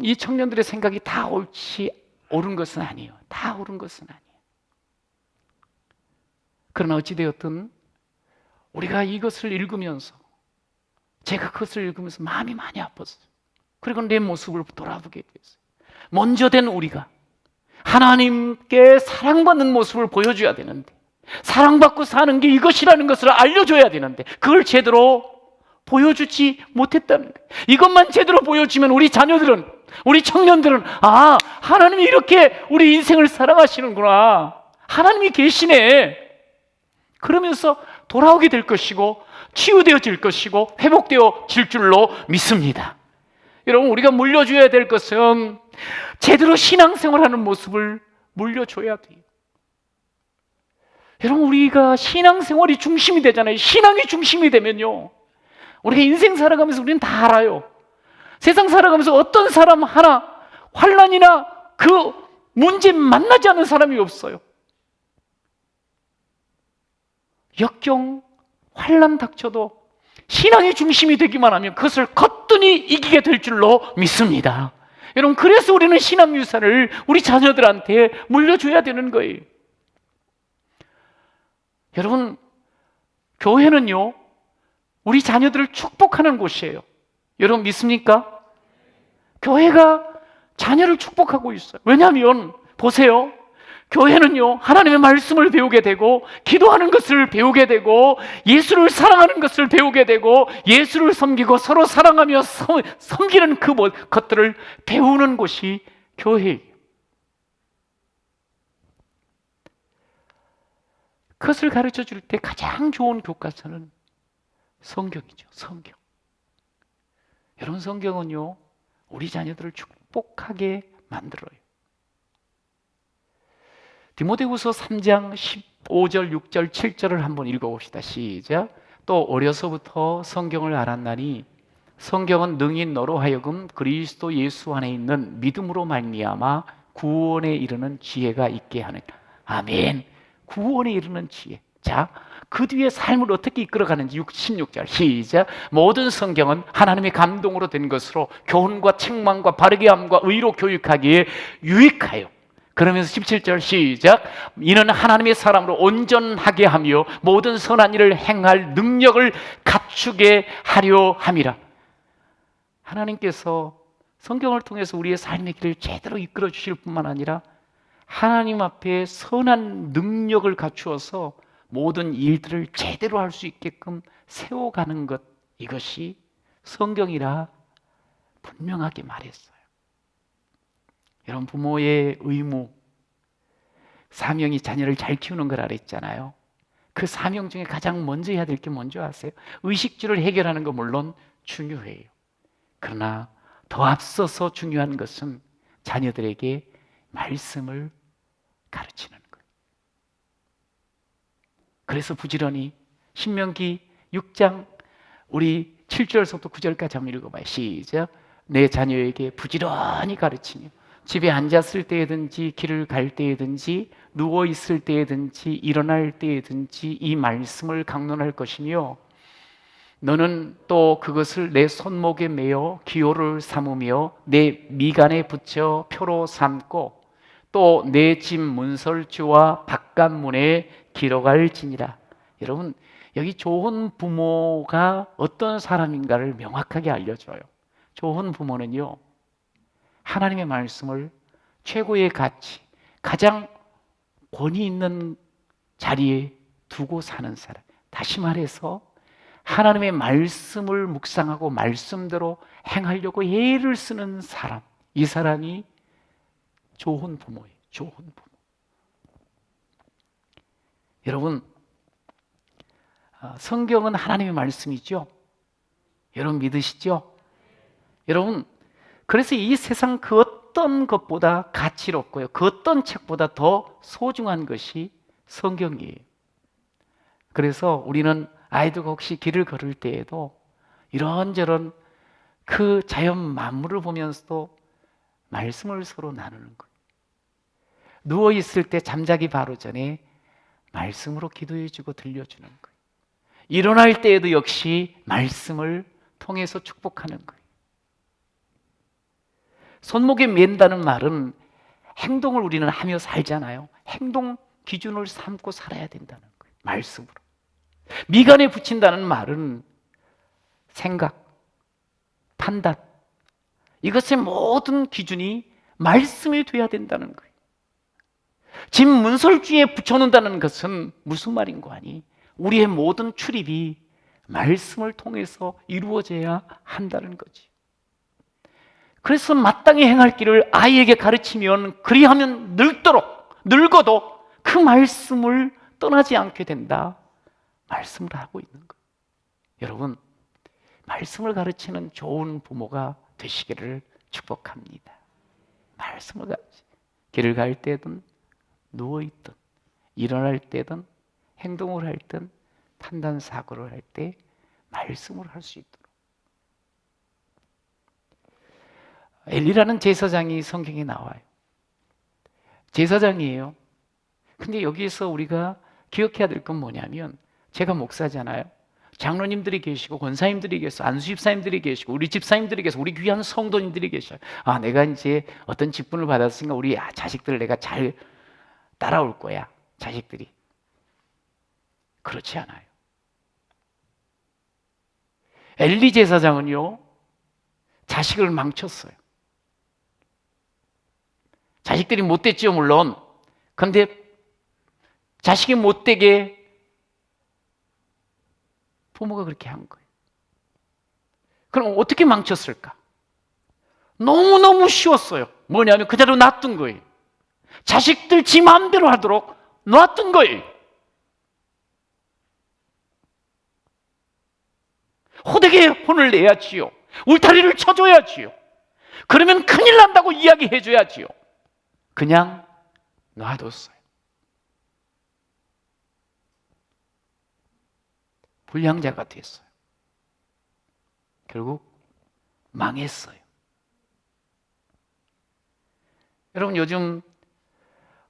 이 청년들의 생각이 다 옳은 것은 아니에요. 다 옳은 것은 아니에요. 그러나 어찌되었든 우리가 이것을 읽으면서 제가 그것을 읽으면서 마음이 많이 아팠어요. 그리고 내 모습을 돌아보게 됐어요. 먼저 된 우리가 하나님께 사랑받는 모습을 보여줘야 되는데, 사랑받고 사는 게 이것이라는 것을 알려줘야 되는데 그걸 제대로 보여주지 못했다는 거예요. 이것만 제대로 보여주면 우리 자녀들은, 우리 청년들은 하나님이 이렇게 우리 인생을 사랑하시는구나, 하나님이 계시네, 그러면서 돌아오게 될 것이고 치유되어질 것이고 회복되어질 줄로 믿습니다. 여러분, 우리가 물려줘야 될 것은 제대로 신앙생활하는 모습을 물려줘야 돼요. 여러분, 우리가 신앙생활이 중심이 되잖아요. 신앙이 중심이 되면요, 우리가 인생 살아가면서 우리는 다 알아요. 세상 살아가면서 어떤 사람 하나 환난이나 그 문제 만나지 않는 사람이 없어요. 역경, 환난 닥쳐도 신앙이 중심이 되기만 하면 그것을 거뜬히 이기게 될 줄로 믿습니다. 여러분, 그래서 우리는 신앙 유산을 우리 자녀들한테 물려줘야 되는 거예요. 여러분, 교회는요, 우리 자녀들을 축복하는 곳이에요. 여러분 믿습니까? 교회가 자녀를 축복하고 있어요. 왜냐하면 보세요, 교회는요, 하나님의 말씀을 배우게 되고 기도하는 것을 배우게 되고 예수를 사랑하는 것을 배우게 되고 예수를 섬기고 서로 사랑하며 섬기는 그 것들을 배우는 곳이 교회예요. 그것을 가르쳐 줄 때 가장 좋은 교과서는 성경이죠. 성경. 여러분, 성경은요, 우리 자녀들을 축복하게 만들어요. 디모데후서 3장 15절, 6절, 7절을 한번 읽어봅시다. 시작. 또 어려서부터 성경을 알았나니 성경은 능히 너로 하여금 그리스도 예수 안에 있는 믿음으로 말미암아 구원에 이르는 지혜가 있게 하는. 아멘. 구원에 이르는 지혜. 자, 그 뒤에 삶을 어떻게 이끌어가는지 16절 시작. 모든 성경은 하나님의 감동으로 된 것으로 교훈과 책망과 바르게 함과 의로 교육하기에 유익하여. 그러면서 17절 시작. 이는 하나님의 사람으로 온전하게 하며 모든 선한 일을 행할 능력을 갖추게 하려 함이라. 하나님께서 성경을 통해서 우리의 삶의 길을 제대로 이끌어 주실 뿐만 아니라 하나님 앞에 선한 능력을 갖추어서 모든 일들을 제대로 할 수 있게끔 세워가는 것, 이것이 성경이라 분명하게 말했어요. 여러분, 부모의 의무, 사명이 자녀를 잘 키우는 거라 그랬잖아요. 그 사명 중에 가장 먼저 해야 될 게 뭔지 아세요? 의식주를 해결하는 거 물론 중요해요. 그러나 더 앞서서 중요한 것은 자녀들에게 말씀을 가르치는 거예요. 그래서 부지런히 신명기 6장 우리 7절부터 9절까지 한번 읽어봐요. 시작. 내 자녀에게 부지런히 가르치며 집에 앉았을 때든지 길을 갈 때든지 누워 있을 때든지 일어날 때든지 이 말씀을 강론할 것이며 너는 또 그것을 내 손목에 매어 기호를 삼으며 내 미간에 붙여 표로 삼고 또 내 집 문설주와 바깥문에 기록할지니라. 여러분, 여기 좋은 부모가 어떤 사람인가를 명확하게 알려줘요. 좋은 부모는요, 하나님의 말씀을 최고의 가치, 가장 권위 있는 자리에 두고 사는 사람. 다시 말해서 하나님의 말씀을 묵상하고 말씀대로 행하려고 애를 쓰는 사람, 이 사람이 좋은 부모예요. 좋은 부모. 여러분, 성경은 하나님의 말씀이죠. 여러분 믿으시죠? 여러분, 그래서 이 세상 그 어떤 것보다 가치롭고요, 그 어떤 책보다 더 소중한 것이 성경이에요. 그래서 우리는 아이들과 혹시 길을 걸을 때에도 이런저런 그 자연 만물을 보면서도 말씀을 서로 나누는 거예요. 누워있을 때 잠자기 바로 전에 말씀으로 기도해주고 들려주는 거예요. 일어날 때에도 역시 말씀을 통해서 축복하는 거예요. 손목에 맨다는 말은 행동을 우리는 하며 살잖아요. 행동 기준을 삼고 살아야 된다는 거예요. 말씀으로. 미간에 붙인다는 말은 생각, 판단, 이것의 모든 기준이 말씀이 돼야 된다는 거예요. 집 문설주에 붙여놓는다는 것은 무슨 말인 거 아니? 우리의 모든 출입이 말씀을 통해서 이루어져야 한다는 거지. 그래서 마땅히 행할 길을 아이에게 가르치면 그리하면 늙어도 그 말씀을 떠나지 않게 된다. 말씀을 하고 있는 거예요. 여러분, 말씀을 가르치는 좋은 부모가 되시기를 축복합니다. 말씀을 가르치. 길을 갈 때든 누워있든 일어날 때든 행동을 할 땐 판단 사고를 할 때 말씀을 할 수 있도록. 엘리라는 제사장이 성경에 나와요. 제사장이에요. 근데 여기에서 우리가 기억해야 될 건 뭐냐면, 제가 목사잖아요. 장로님들이 계시고 권사님들이 계시고 안수집사님들이 계시고 우리 집사님들이 계시고 우리 귀한 성도님들이 계셔요. 아, 내가 이제 어떤 직분을 받았으니까 우리 자식들을 내가 잘 따라올 거야. 자식들이. 그렇지 않아요. 엘리 제사장은요, 자식을 망쳤어요. 자식들이 못됐죠, 물론. 그런데 자식이 못되게 부모가 그렇게 한 거예요. 그럼 어떻게 망쳤을까? 너무너무 쉬웠어요. 뭐냐면 그대로 놔둔 거예요. 자식들 지 마음대로 하도록 놔둔 거예요. 호되게 혼을 내야지요. 울타리를 쳐줘야지요. 그러면 큰일 난다고 이야기해줘야지요. 그냥 놔뒀어요. 불량자가 됐어요. 결국 망했어요. 여러분, 요즘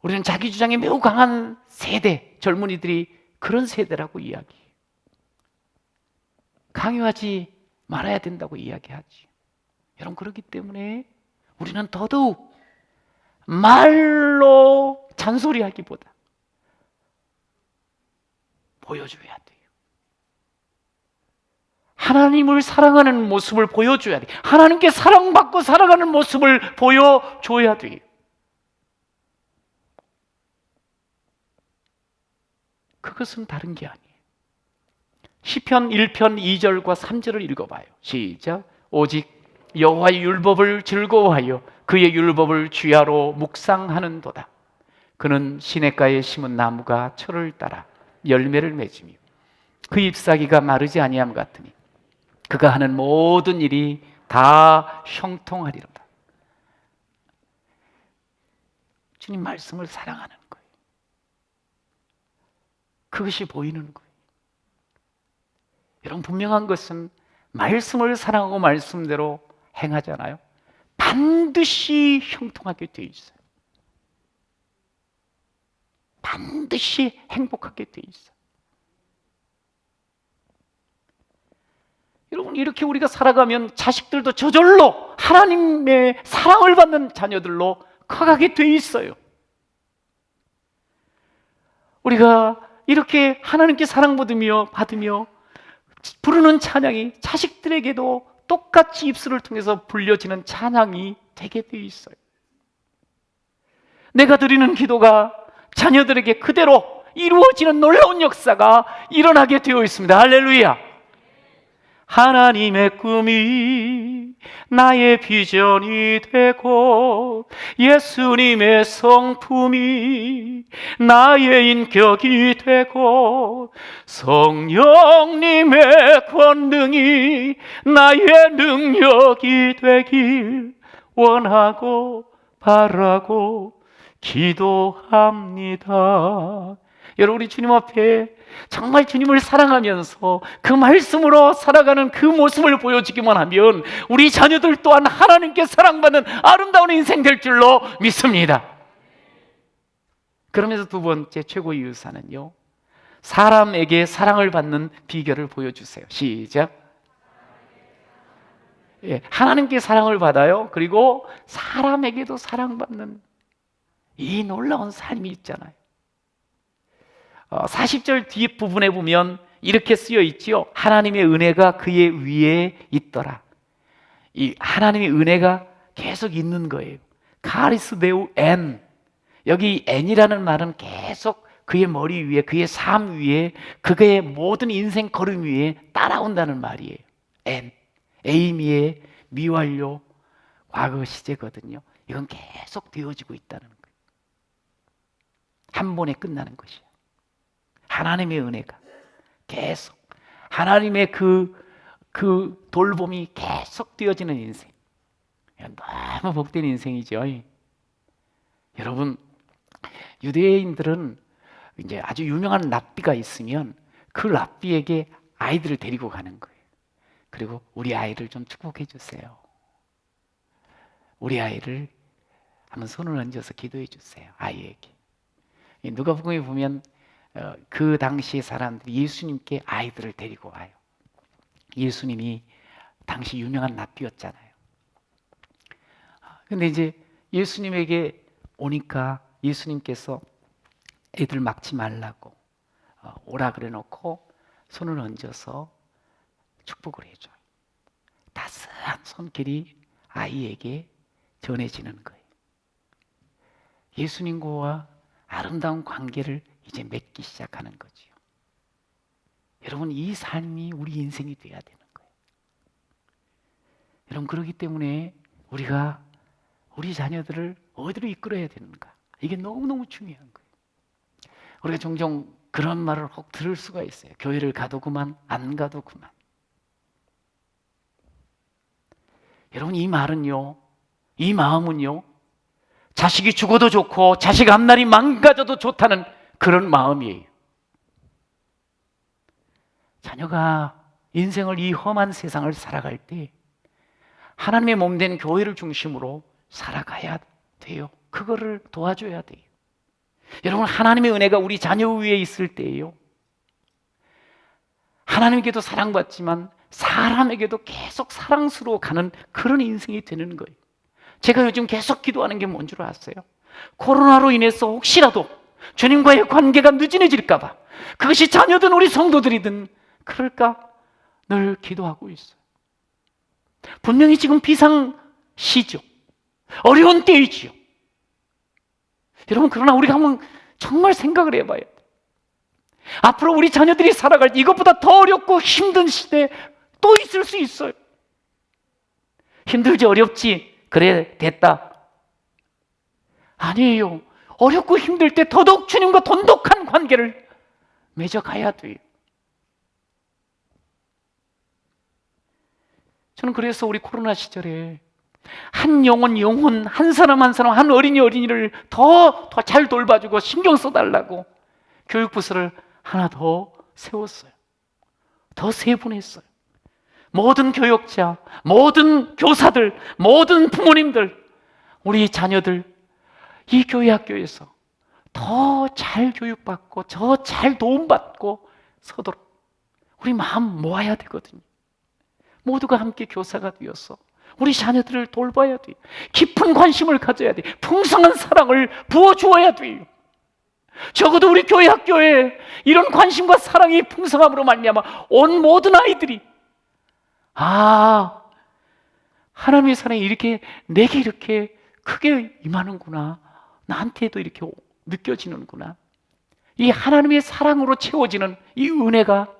우리는 자기 주장이 매우 강한 세대, 젊은이들이 그런 세대라고 이야기해요. 강요하지 말아야 된다고 이야기하지. 여러분, 그렇기 때문에 우리는 더더욱 말로 잔소리하기보다 보여줘야 돼요. 하나님을 사랑하는 모습을 보여줘야 돼요. 하나님께 사랑받고 살아가는 모습을 보여줘야 돼요. 그것은 다른 게 아니에요. 시편 1편 2절과 3절을 읽어봐요. 시작. 오직 여호와의 율법을 즐거워하여 그의 율법을 주야로 묵상하는도다. 그는 시냇가에 심은 나무가 철을 따라 열매를 맺으며 그 잎사귀가 마르지 아니함 같으니 그가 하는 모든 일이 다 형통하리로다. 주님 말씀을 사랑하는 거예요. 그것이 보이는 거예요. 여러분, 분명한 것은 말씀을 사랑하고 말씀대로 행하잖아요. 반드시 형통하게 되어 있어요. 반드시 행복하게 되어 있어요. 여러분, 이렇게 우리가 살아가면 자식들도 저절로 하나님의 사랑을 받는 자녀들로 커가게 되어 있어요. 우리가 이렇게 하나님께 사랑받으며 부르는 찬양이 자식들에게도 똑같이 입술을 통해서 불려지는 찬양이 되게 되어 있어요. 내가 드리는 기도가 자녀들에게 그대로 이루어지는 놀라운 역사가 일어나게 되어 있습니다. 할렐루야. 하나님의 꿈이 나의 비전이 되고 예수님의 성품이 나의 인격이 되고 성령님의 권능이 나의 능력이 되길 원하고 바라고 기도합니다. 여러분, 우리 주님 앞에 정말 주님을 사랑하면서 그 말씀으로 살아가는 그 모습을 보여주기만 하면 우리 자녀들 또한 하나님께 사랑받는 아름다운 인생 될 줄로 믿습니다. 그러면서 두 번째 최고의 유산은요, 사람에게 사랑을 받는 비결을 보여주세요. 시작. 예, 하나님께 사랑을 받아요. 그리고 사람에게도 사랑받는 이 놀라운 삶이 있잖아요. 40절 뒤에 부분에 보면 이렇게 쓰여 있지요. 하나님의 은혜가 그의 위에 있더라. 이 하나님의 은혜가 계속 있는 거예요. 카리스 데우 엔. 여기 엔이라는 말은 계속 그의 머리 위에, 그의 삶 위에, 그의 모든 인생 걸음 위에 따라온다는 말이에요. 엔. 에이미의 미완료 과거 시제거든요. 이건 계속 되어지고 있다는 거예요. 한 번에 끝나는 것이야. 하나님의 은혜가 계속, 하나님의 그 돌봄이 계속 되어지는 인생. 너무 복된 인생이죠. 여러분, 유대인들은 이제 아주 유명한 랍비가 있으면 그 랍비에게 아이들을 데리고 가는 거예요. 그리고 우리 아이를 좀 축복해 주세요. 우리 아이를 한번 손을 얹어서 기도해 주세요. 아이에게. 누가복음에 보면 그 당시 사람들이 예수님께 아이들을 데리고 와요. 예수님이 당시 유명한 랍비였잖아요. 근데 이제 예수님에게 오니까 예수님께서 애들 막지 말라고 오라 그래 놓고 손을 얹어서 축복을 해줘요. 따스한 손길이 아이에게 전해지는 거예요. 예수님과 아름다운 관계를 이제 맺기 시작하는 거지요. 여러분, 이 삶이 우리 인생이 돼야 되는 거예요. 여러분, 그렇기 때문에 우리가 우리 자녀들을 어디로 이끌어야 되는가, 이게 너무너무 중요한 거예요. 우리가 종종 그런 말을 혹 들을 수가 있어요. 교회를 가도 그만, 안 가도 그만. 여러분, 이 말은요, 이 마음은요, 자식이 죽어도 좋고 자식 앞날이 망가져도 좋다는 그런 마음이에요. 자녀가 인생을, 이 험한 세상을 살아갈 때 하나님의 몸된 교회를 중심으로 살아가야 돼요. 그거를 도와줘야 돼요. 여러분, 하나님의 은혜가 우리 자녀 위에 있을 때예요, 하나님께도 사랑받지만 사람에게도 계속 사랑스러워 가는 그런 인생이 되는 거예요. 제가 요즘 계속 기도하는 게 뭔 줄 아세요? 코로나로 인해서 혹시라도 주님과의 관계가 느슨해질까 봐, 그것이 자녀든 우리 성도들이든 그럴까 늘 기도하고 있어요. 분명히 지금 비상시죠. 어려운 때이지요. 여러분, 그러나 우리가 한번 정말 생각을 해봐야 돼요. 앞으로 우리 자녀들이 살아갈 때 이것보다 더 어렵고 힘든 시대 또 있을 수 있어요. 힘들지, 어렵지, 그래 됐다. 아니에요. 어렵고 힘들 때 더더욱 주님과 돈독한 관계를 맺어가야 돼요. 저는 그래서 우리 코로나 시절에 한 영혼, 한 사람 한 사람, 한 어린이를 더 잘 돌봐주고 신경 써달라고 교육부서를 하나 더 세웠어요. 더 세분했어요. 모든 교역자, 모든 교사들, 모든 부모님들, 우리 자녀들 이 교회 학교에서 더 잘 교육받고 더 잘 도움받고 서도록 우리 마음 모아야 되거든요. 모두가 함께 교사가 되어서 우리 자녀들을 돌봐야 돼요. 깊은 관심을 가져야 돼요. 풍성한 사랑을 부어주어야 돼요. 적어도 우리 교회 학교에 이런 관심과 사랑이 풍성함으로 말미암아 온 모든 아이들이, 아, 하나님의 사랑이 이렇게 내게 이렇게 크게 임하는구나, 나한테도 이렇게 느껴지는구나, 이 하나님의 사랑으로 채워지는 이 은혜가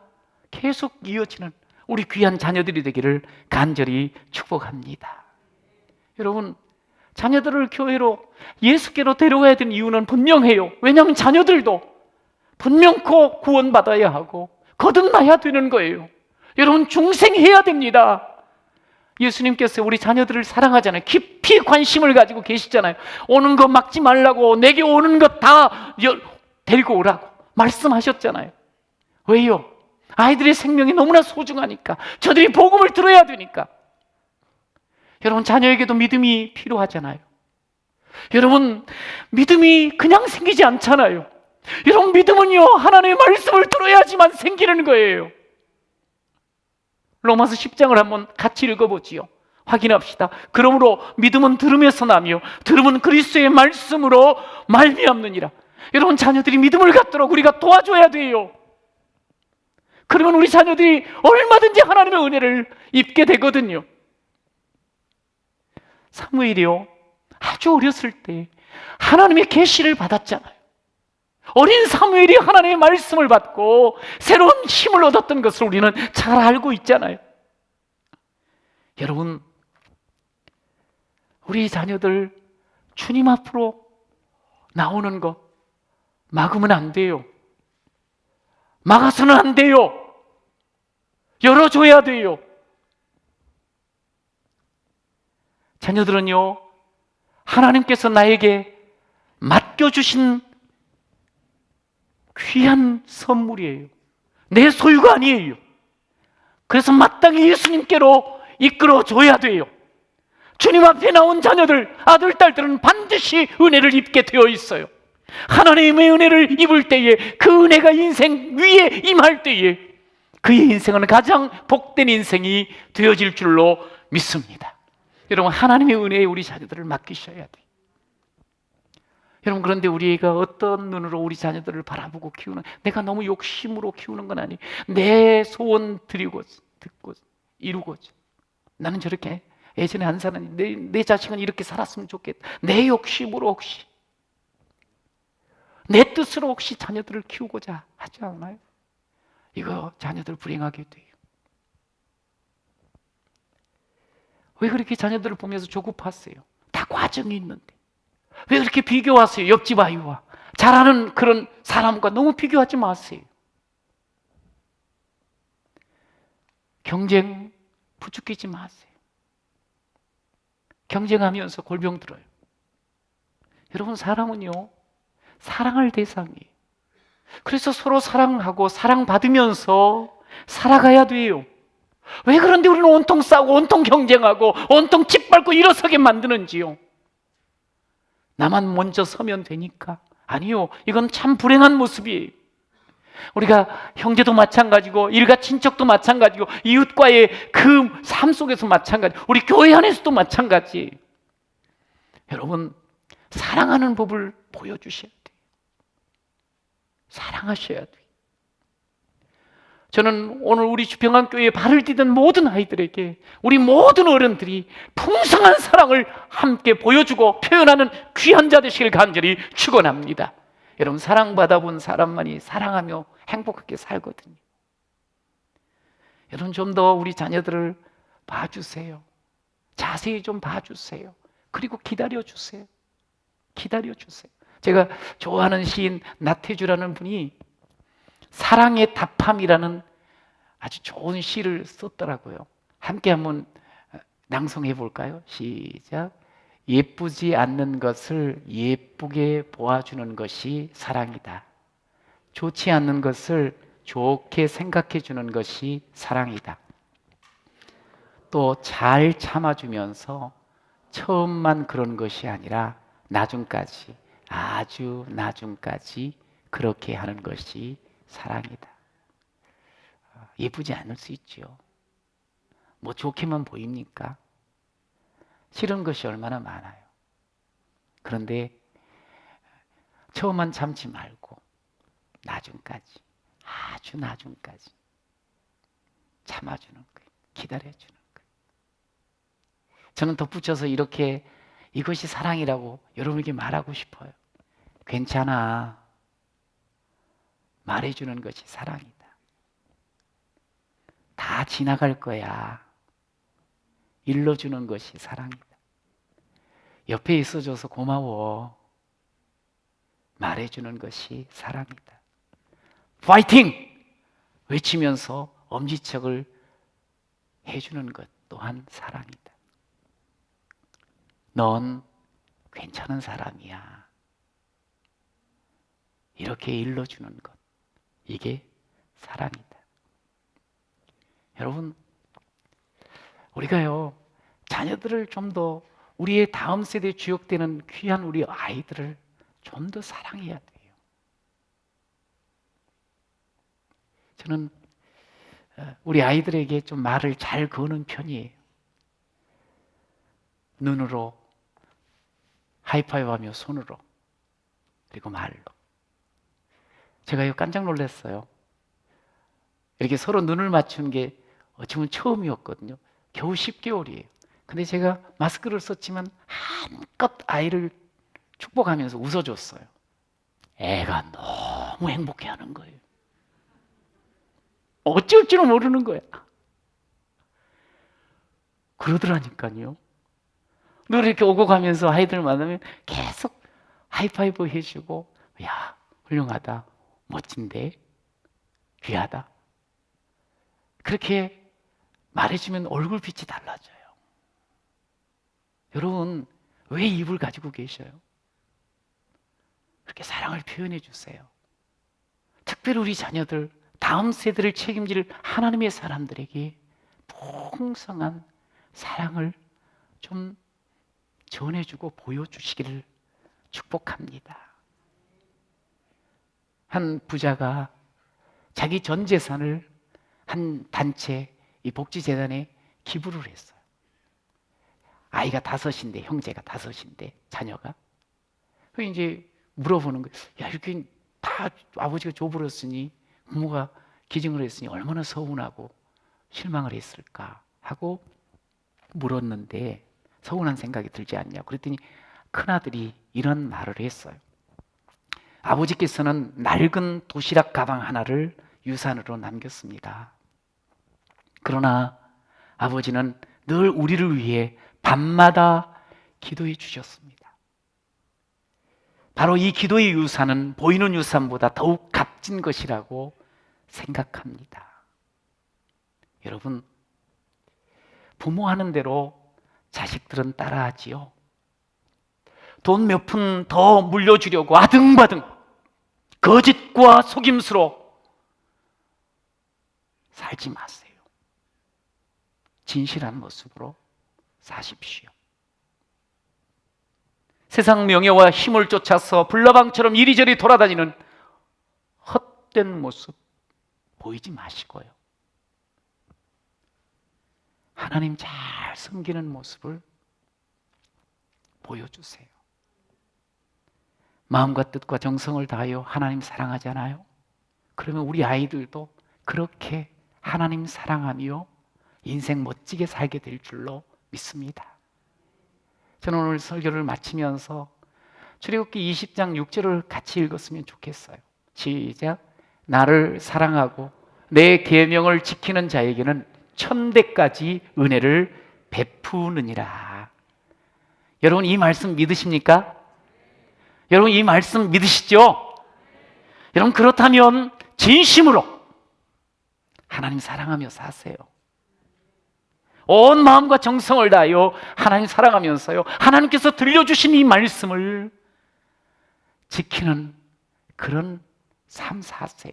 계속 이어지는 우리 귀한 자녀들이 되기를 간절히 축복합니다. 여러분, 자녀들을 교회로, 예수께로 데려가야 되는 이유는 분명해요. 왜냐하면 자녀들도 분명코 구원받아야 하고 거듭나야 되는 거예요. 여러분, 중생해야 됩니다. 예수님께서 우리 자녀들을 사랑하잖아요. 깊이 관심을 가지고 계시잖아요. 오는 거 막지 말라고, 내게 오는 것 다 데리고 오라고 말씀하셨잖아요. 왜요? 아이들의 생명이 너무나 소중하니까, 저들이 복음을 들어야 되니까. 여러분, 자녀에게도 믿음이 필요하잖아요. 여러분, 믿음이 그냥 생기지 않잖아요. 여러분, 믿음은요, 하나님의 말씀을 들어야지만 생기는 거예요. 로마서 10장을 한번 같이 읽어보지요. 확인합시다. 그러므로 믿음은 들음에서 나며 들음은 그리스도의 말씀으로 말미암느니라. 여러분, 자녀들이 믿음을 갖도록 우리가 도와줘야 돼요. 그러면 우리 자녀들이 얼마든지 하나님의 은혜를 입게 되거든요. 사무엘이요, 아주 어렸을 때 하나님의 계시를 받았잖아요. 어린 사무엘이 하나님의 말씀을 받고 새로운 힘을 얻었던 것을 우리는 잘 알고 있잖아요. 여러분, 우리 자녀들 주님 앞으로 나오는 거 막으면 안 돼요. 막아서는 안 돼요. 열어줘야 돼요. 자녀들은요, 하나님께서 나에게 맡겨주신 귀한 선물이에요. 내 소유가 아니에요. 그래서 마땅히 예수님께로 이끌어줘야 돼요. 주님 앞에 나온 자녀들, 아들, 딸들은 반드시 은혜를 입게 되어 있어요. 하나님의 은혜를 입을 때에, 그 은혜가 인생 위에 임할 때에 그의 인생은 가장 복된 인생이 되어질 줄로 믿습니다. 여러분, 하나님의 은혜에 우리 자녀들을 맡기셔야 돼요. 여러분, 그런데 우리가 어떤 눈으로 우리 자녀들을 바라보고 키우는, 내가 너무 욕심으로 키우는 건 아니에요. 내 소원 드리고 듣고 이루고자, 나는 저렇게 예전에 안 살았는데 내 자식은 이렇게 살았으면 좋겠다, 내 욕심으로 혹시, 내 뜻으로 혹시 자녀들을 키우고자 하지 않나요? 이거 자녀들 불행하게 돼요. 왜 그렇게 자녀들을 보면서 조급하세요? 다 과정이 있는데 왜 그렇게 비교하세요? 옆집 아이와 잘하는 그런 사람과 너무 비교하지 마세요. 경쟁 부추기지 마세요. 경쟁하면서 골병 들어요. 여러분, 사람은요, 사랑할 대상이에요. 그래서 서로 사랑하고 사랑받으면서 살아가야 돼요. 왜 그런데 우리는 온통 싸우고 온통 경쟁하고 온통 짓밟고 일어서게 만드는지요? 나만 먼저 서면 되니까. 아니요, 이건 참 불행한 모습이에요. 우리가 형제도 마찬가지고 일가 친척도 마찬가지고 이웃과의 그 삶 속에서 마찬가지, 우리 교회 안에서도 마찬가지. 여러분, 사랑하는 법을 보여주셔야 돼요. 사랑하셔야 돼요. 저는 오늘 우리 주평강교회에 발을 디딘 모든 아이들에게, 우리 모든 어른들이 풍성한 사랑을 함께 보여주고 표현하는 귀한 자 되시길 간절히 축원합니다. 여러분, 사랑받아 본 사람만이 사랑하며 행복하게 살거든요. 여러분, 좀 더 우리 자녀들을 봐주세요. 자세히 좀 봐주세요. 그리고 기다려주세요. 기다려주세요. 제가 좋아하는 시인 나태주라는 분이 사랑의 답함이라는 아주 좋은 시를 썼더라고요. 함께 한번 낭송해 볼까요? 시작. 예쁘지 않는 것을 예쁘게 보아주는 것이 사랑이다. 좋지 않는 것을 좋게 생각해 주는 것이 사랑이다. 또 잘 참아주면서 처음만 그런 것이 아니라 나중까지, 아주 나중까지 그렇게 하는 것이 사랑이다. 예쁘지 않을 수 있죠. 뭐 좋게만 보입니까? 싫은 것이 얼마나 많아요. 그런데 처음만 참지 말고 나중까지, 아주 나중까지 참아주는 거예요. 기다려주는 거예요. 저는 덧붙여서 이렇게 이것이 사랑이라고 여러분에게 말하고 싶어요. 괜찮아. 말해주는 것이 사랑이다. 다 지나갈 거야. 일러주는 것이 사랑이다. 옆에 있어줘서 고마워. 말해주는 것이 사랑이다. 파이팅! 외치면서 엄지척을 해주는 것 또한 사랑이다. 넌 괜찮은 사람이야. 이렇게 일러주는 것, 이게 사랑이다. 여러분, 우리가요, 자녀들을 좀 더 우리의 다음 세대에 주역되는 귀한 우리 아이들을 좀 더 사랑해야 돼요. 저는 우리 아이들에게 좀 말을 잘 거는 편이에요. 눈으로, 하이파이브하며 손으로, 그리고 말로. 제가 이거 깜짝 놀랐어요. 이렇게 서로 눈을 맞추는 게 어찌 보면 처음이었거든요. 겨우 10개월이에요. 근데 제가 마스크를 썼지만 한껏 아이를 축복하면서 웃어줬어요. 애가 너무 행복해하는 거예요. 어쩔 줄은 모르는 거야. 그러더라니까요. 늘 이렇게 오고 가면서 아이들 만나면 계속 하이파이브 해주고, 야, 훌륭하다, 멋진데, 귀하다. 그렇게 말해주면 얼굴빛이 달라져요. 여러분, 왜 입을 가지고 계셔요? 그렇게 사랑을 표현해 주세요. 특별히 우리 자녀들, 다음 세대를 책임질 하나님의 사람들에게 풍성한 사랑을 좀 전해주고 보여주시기를 축복합니다. 한 부자가 자기 전 재산을 한 단체, 이 복지재단에 기부를 했어요. 아이가 5인데, 형제가 5인데, 자녀가. 그 이제 물어보는 거예요. 야, 이렇게 다 아버지가 줘버렸으니, 부모가 기증을 했으니 얼마나 서운하고 실망을 했을까 하고 물었는데, 서운한 생각이 들지 않냐고. 그랬더니 큰아들이 이런 말을 했어요. 아버지께서는 낡은 도시락 가방 하나를 유산으로 남겼습니다. 그러나 아버지는 늘 우리를 위해 밤마다 기도해 주셨습니다. 바로 이 기도의 유산은 보이는 유산보다 더욱 값진 것이라고 생각합니다. 여러분, 부모하는 대로 자식들은 따라하지요. 돈 몇 푼 더 물려주려고 아등바등 거짓과 속임수로 살지 마세요. 진실한 모습으로 사십시오. 세상 명예와 힘을 쫓아서 불나방처럼 이리저리 돌아다니는 헛된 모습 보이지 마시고요. 하나님 잘 섬기는 모습을 보여주세요. 마음과 뜻과 정성을 다하여 하나님 사랑하잖아요. 그러면 우리 아이들도 그렇게 하나님 사랑하며 인생 멋지게 살게 될 줄로 믿습니다. 저는 오늘 설교를 마치면서 출애굽기 20장 6절을 같이 읽었으면 좋겠어요. 시작. 나를 사랑하고 내 계명을 지키는 자에게는 천대까지 은혜를 베푸느니라. 여러분, 이 말씀 믿으십니까? 여러분, 이 말씀 믿으시죠? 여러분, 그렇다면 진심으로 하나님 사랑하며 사세요. 온 마음과 정성을 다하여 하나님 사랑하면서요, 하나님께서 들려주신 이 말씀을 지키는 그런 삶 사세요.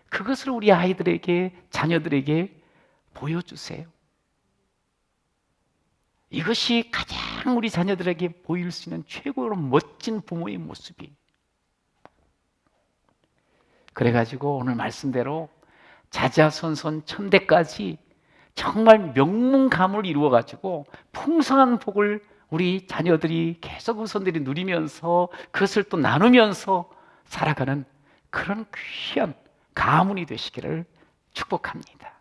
그것을 우리 아이들에게, 자녀들에게 보여주세요. 이것이 가장 우리 자녀들에게 보일 수 있는 최고로 멋진 부모의 모습이에요. 그래가지고 오늘 말씀대로 자자손손 천대까지 정말 명문가문을 이루어가지고 풍성한 복을 우리 자녀들이 계속 후손들이 누리면서 그것을 또 나누면서 살아가는 그런 귀한 가문이 되시기를 축복합니다.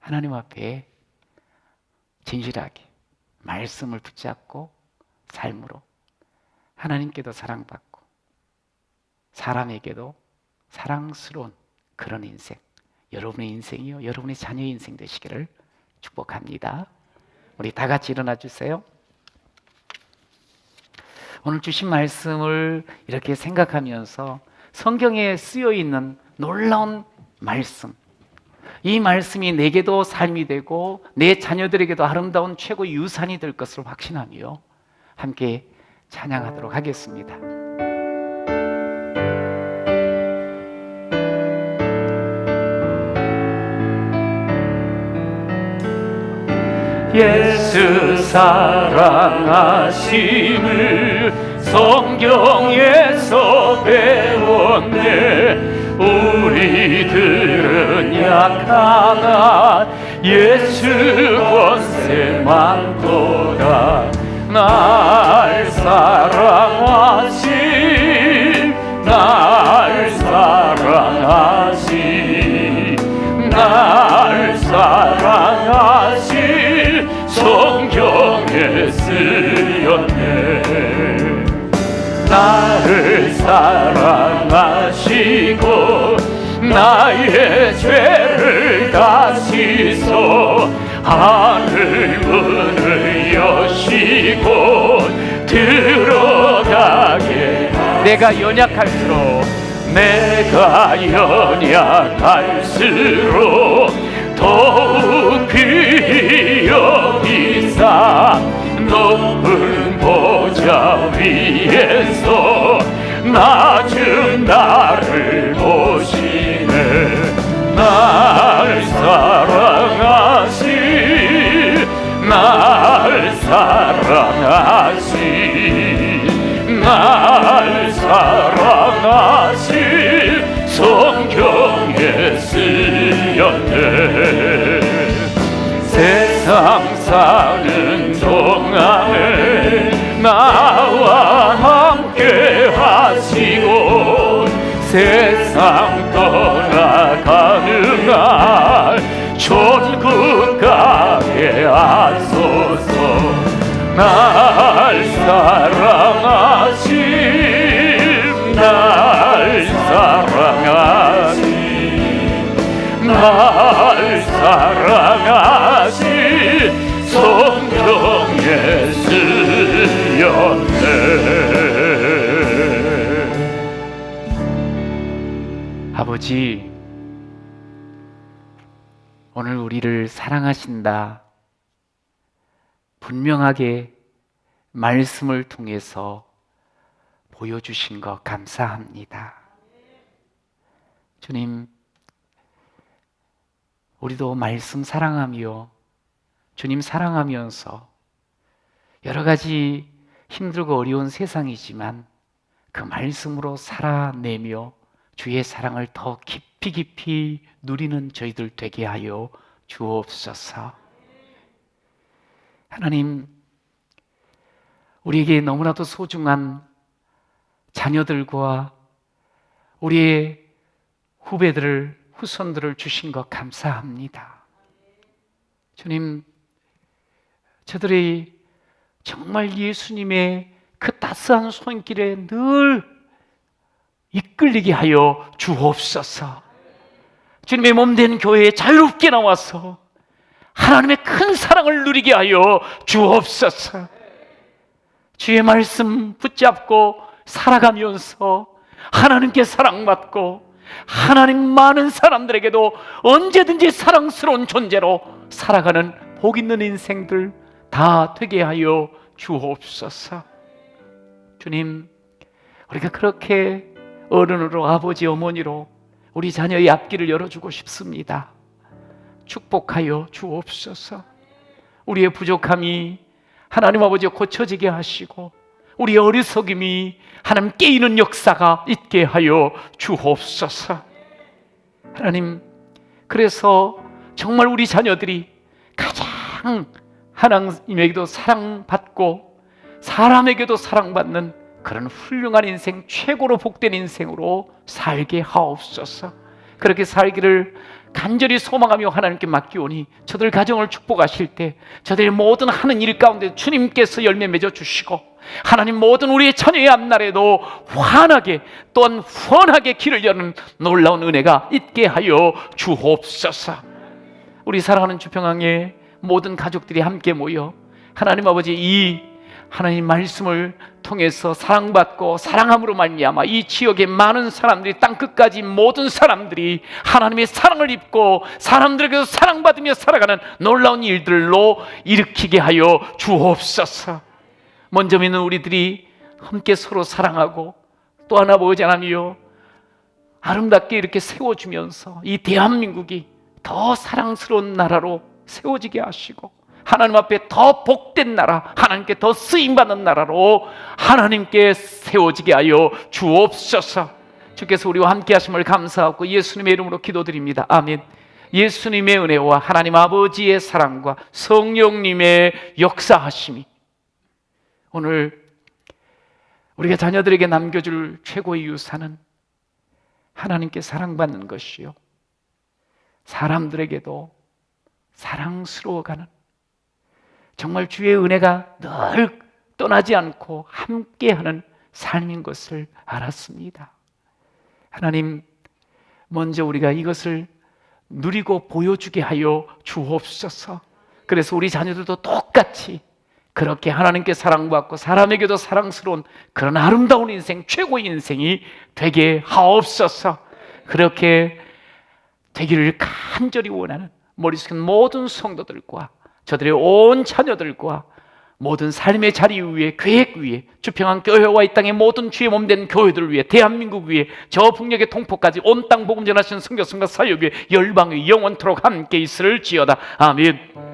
하나님 앞에 진실하게 말씀을 붙잡고 삶으로 하나님께도 사랑받고 사람에게도 사랑스러운 그런 인생, 여러분의 인생이요, 여러분의 자녀의 인생 되시기를 축복합니다. 우리 다 같이 일어나 주세요. 오늘 주신 말씀을 이렇게 생각하면서 성경에 쓰여 있는 놀라운 말씀, 이 말씀이 내게도 삶이 되고 내 자녀들에게도 아름다운 최고의 유산이 될 것을 확신하며 함께 찬양하도록 하겠습니다. 예수 사랑하심을 성경에서 배웠네. 우리들은 약하나 예수 권세 많도다. 날 사랑하심, 날 사랑하심, 날 사랑하심 성경에 쓰였네. 나를 사랑하시고 나의 죄를 다시소 하늘 문을 여시고 들어가게. 내가 연약할수록 더욱 귀히 여기사 높은 보좌 위에서 낮은 나를 보시네. 날 사랑하시, 날 사랑하시, 날 사랑하시 성경에 쓰였네. 세상 사는 동안에 나와 함께 하시고 세상 떠나가는 날 천국 가게 하소서. 날 사랑하심, 날 사랑하심, 날 사랑하심 성경에 쓰였네. 아버지, 오늘 우리를 사랑하신다 분명하게 말씀을 통해서 보여주신 것 감사합니다. 주님, 우리도 말씀 사랑하며 주님 사랑하면서 여러 가지 힘들고 어려운 세상이지만 그 말씀으로 살아내며 주의 사랑을 더 깊이 누리는 저희들 되게 하여 주옵소서. 하나님, 우리에게 너무나도 소중한 자녀들과 우리의 후손들을 주신 것 감사합니다. 주님, 저들이 정말 예수님의 그 따스한 손길에 늘 이끌리게 하여 주옵소서. 주님의 몸된 교회에 자유롭게 나와서 하나님의 큰 사랑을 누리게 하여 주옵소서. 주의 말씀 붙잡고 살아가면서 하나님께 사랑받고 하나님 많은 사람들에게도 언제든지 사랑스러운 존재로 살아가는 복 있는 인생들 다 되게 하여 주옵소서. 주님, 우리가 그렇게 어른으로 아버지 어머니로 우리 자녀의 앞길을 열어주고 싶습니다. 축복하여 주옵소서. 우리의 부족함이 하나님 아버지 고쳐지게 하시고 우리의 어리석임이 하나님 깨이는 역사가 있게 하여 주옵소서. 하나님, 그래서 정말 우리 자녀들이 가장 하나님에게도 사랑받고 사람에게도 사랑받는 그런 훌륭한 인생, 최고로 복된 인생으로 살게 하옵소서. 그렇게 살기를 간절히 소망하며 하나님께 맡기오니 저들 가정을 축복하실 때 저들의 모든 하는 일 가운데 주님께서 열매 맺어 주시고 하나님 모든 우리의 자녀의 앞날에도 환하게 또한 훤하게 길을 여는 놀라운 은혜가 있게 하여 주옵소서. 우리 사랑하는 주평항의 모든 가족들이 함께 모여 하나님 아버지 이 하나님 말씀을 통해서 사랑받고 사랑함으로 말미암아 이 지역의 많은 사람들이 땅끝까지 모든 사람들이 하나님의 사랑을 입고 사람들에게도 사랑받으며 살아가는 놀라운 일들로 일으키게 하여 주옵소서. 먼저 믿는 우리들이 함께 서로 사랑하고 또 하나 보자라며 아름답게 이렇게 세워주면서 이 대한민국이 더 사랑스러운 나라로 세워지게 하시고 하나님 앞에 더 복된 나라, 하나님께 더 쓰임받는 나라로 하나님께 세워지게 하여 주옵소서. 주께서 우리와 함께 하심을 감사하고 예수님의 이름으로 기도드립니다. 아멘. 예수님의 은혜와 하나님 아버지의 사랑과 성령님의 역사하심이 오늘 우리가 자녀들에게 남겨줄 최고의 유산은 하나님께 사랑받는 것이요, 사람들에게도 사랑스러워가는, 정말 주의 은혜가 늘 떠나지 않고 함께하는 삶인 것을 알았습니다. 하나님, 먼저 우리가 이것을 누리고 보여주게 하여 주옵소서. 그래서 우리 자녀들도 똑같이 그렇게 하나님께 사랑받고 사람에게도 사랑스러운 그런 아름다운 인생, 최고의 인생이 되게 하옵소서. 그렇게 되기를 간절히 원하는 머릿속에 모든 성도들과 저들의 온 자녀들과 모든 삶의 자리 위에, 계획 위에, 주평한 교회와 이 땅의 모든 주의 몸된 교회들을 위해, 대한민국 위에, 저 북녘의 동포까지 온 땅 복음 전하시는 선교성과 사역 위에, 열방 위에 영원토록 함께 있을지어다. 아멘.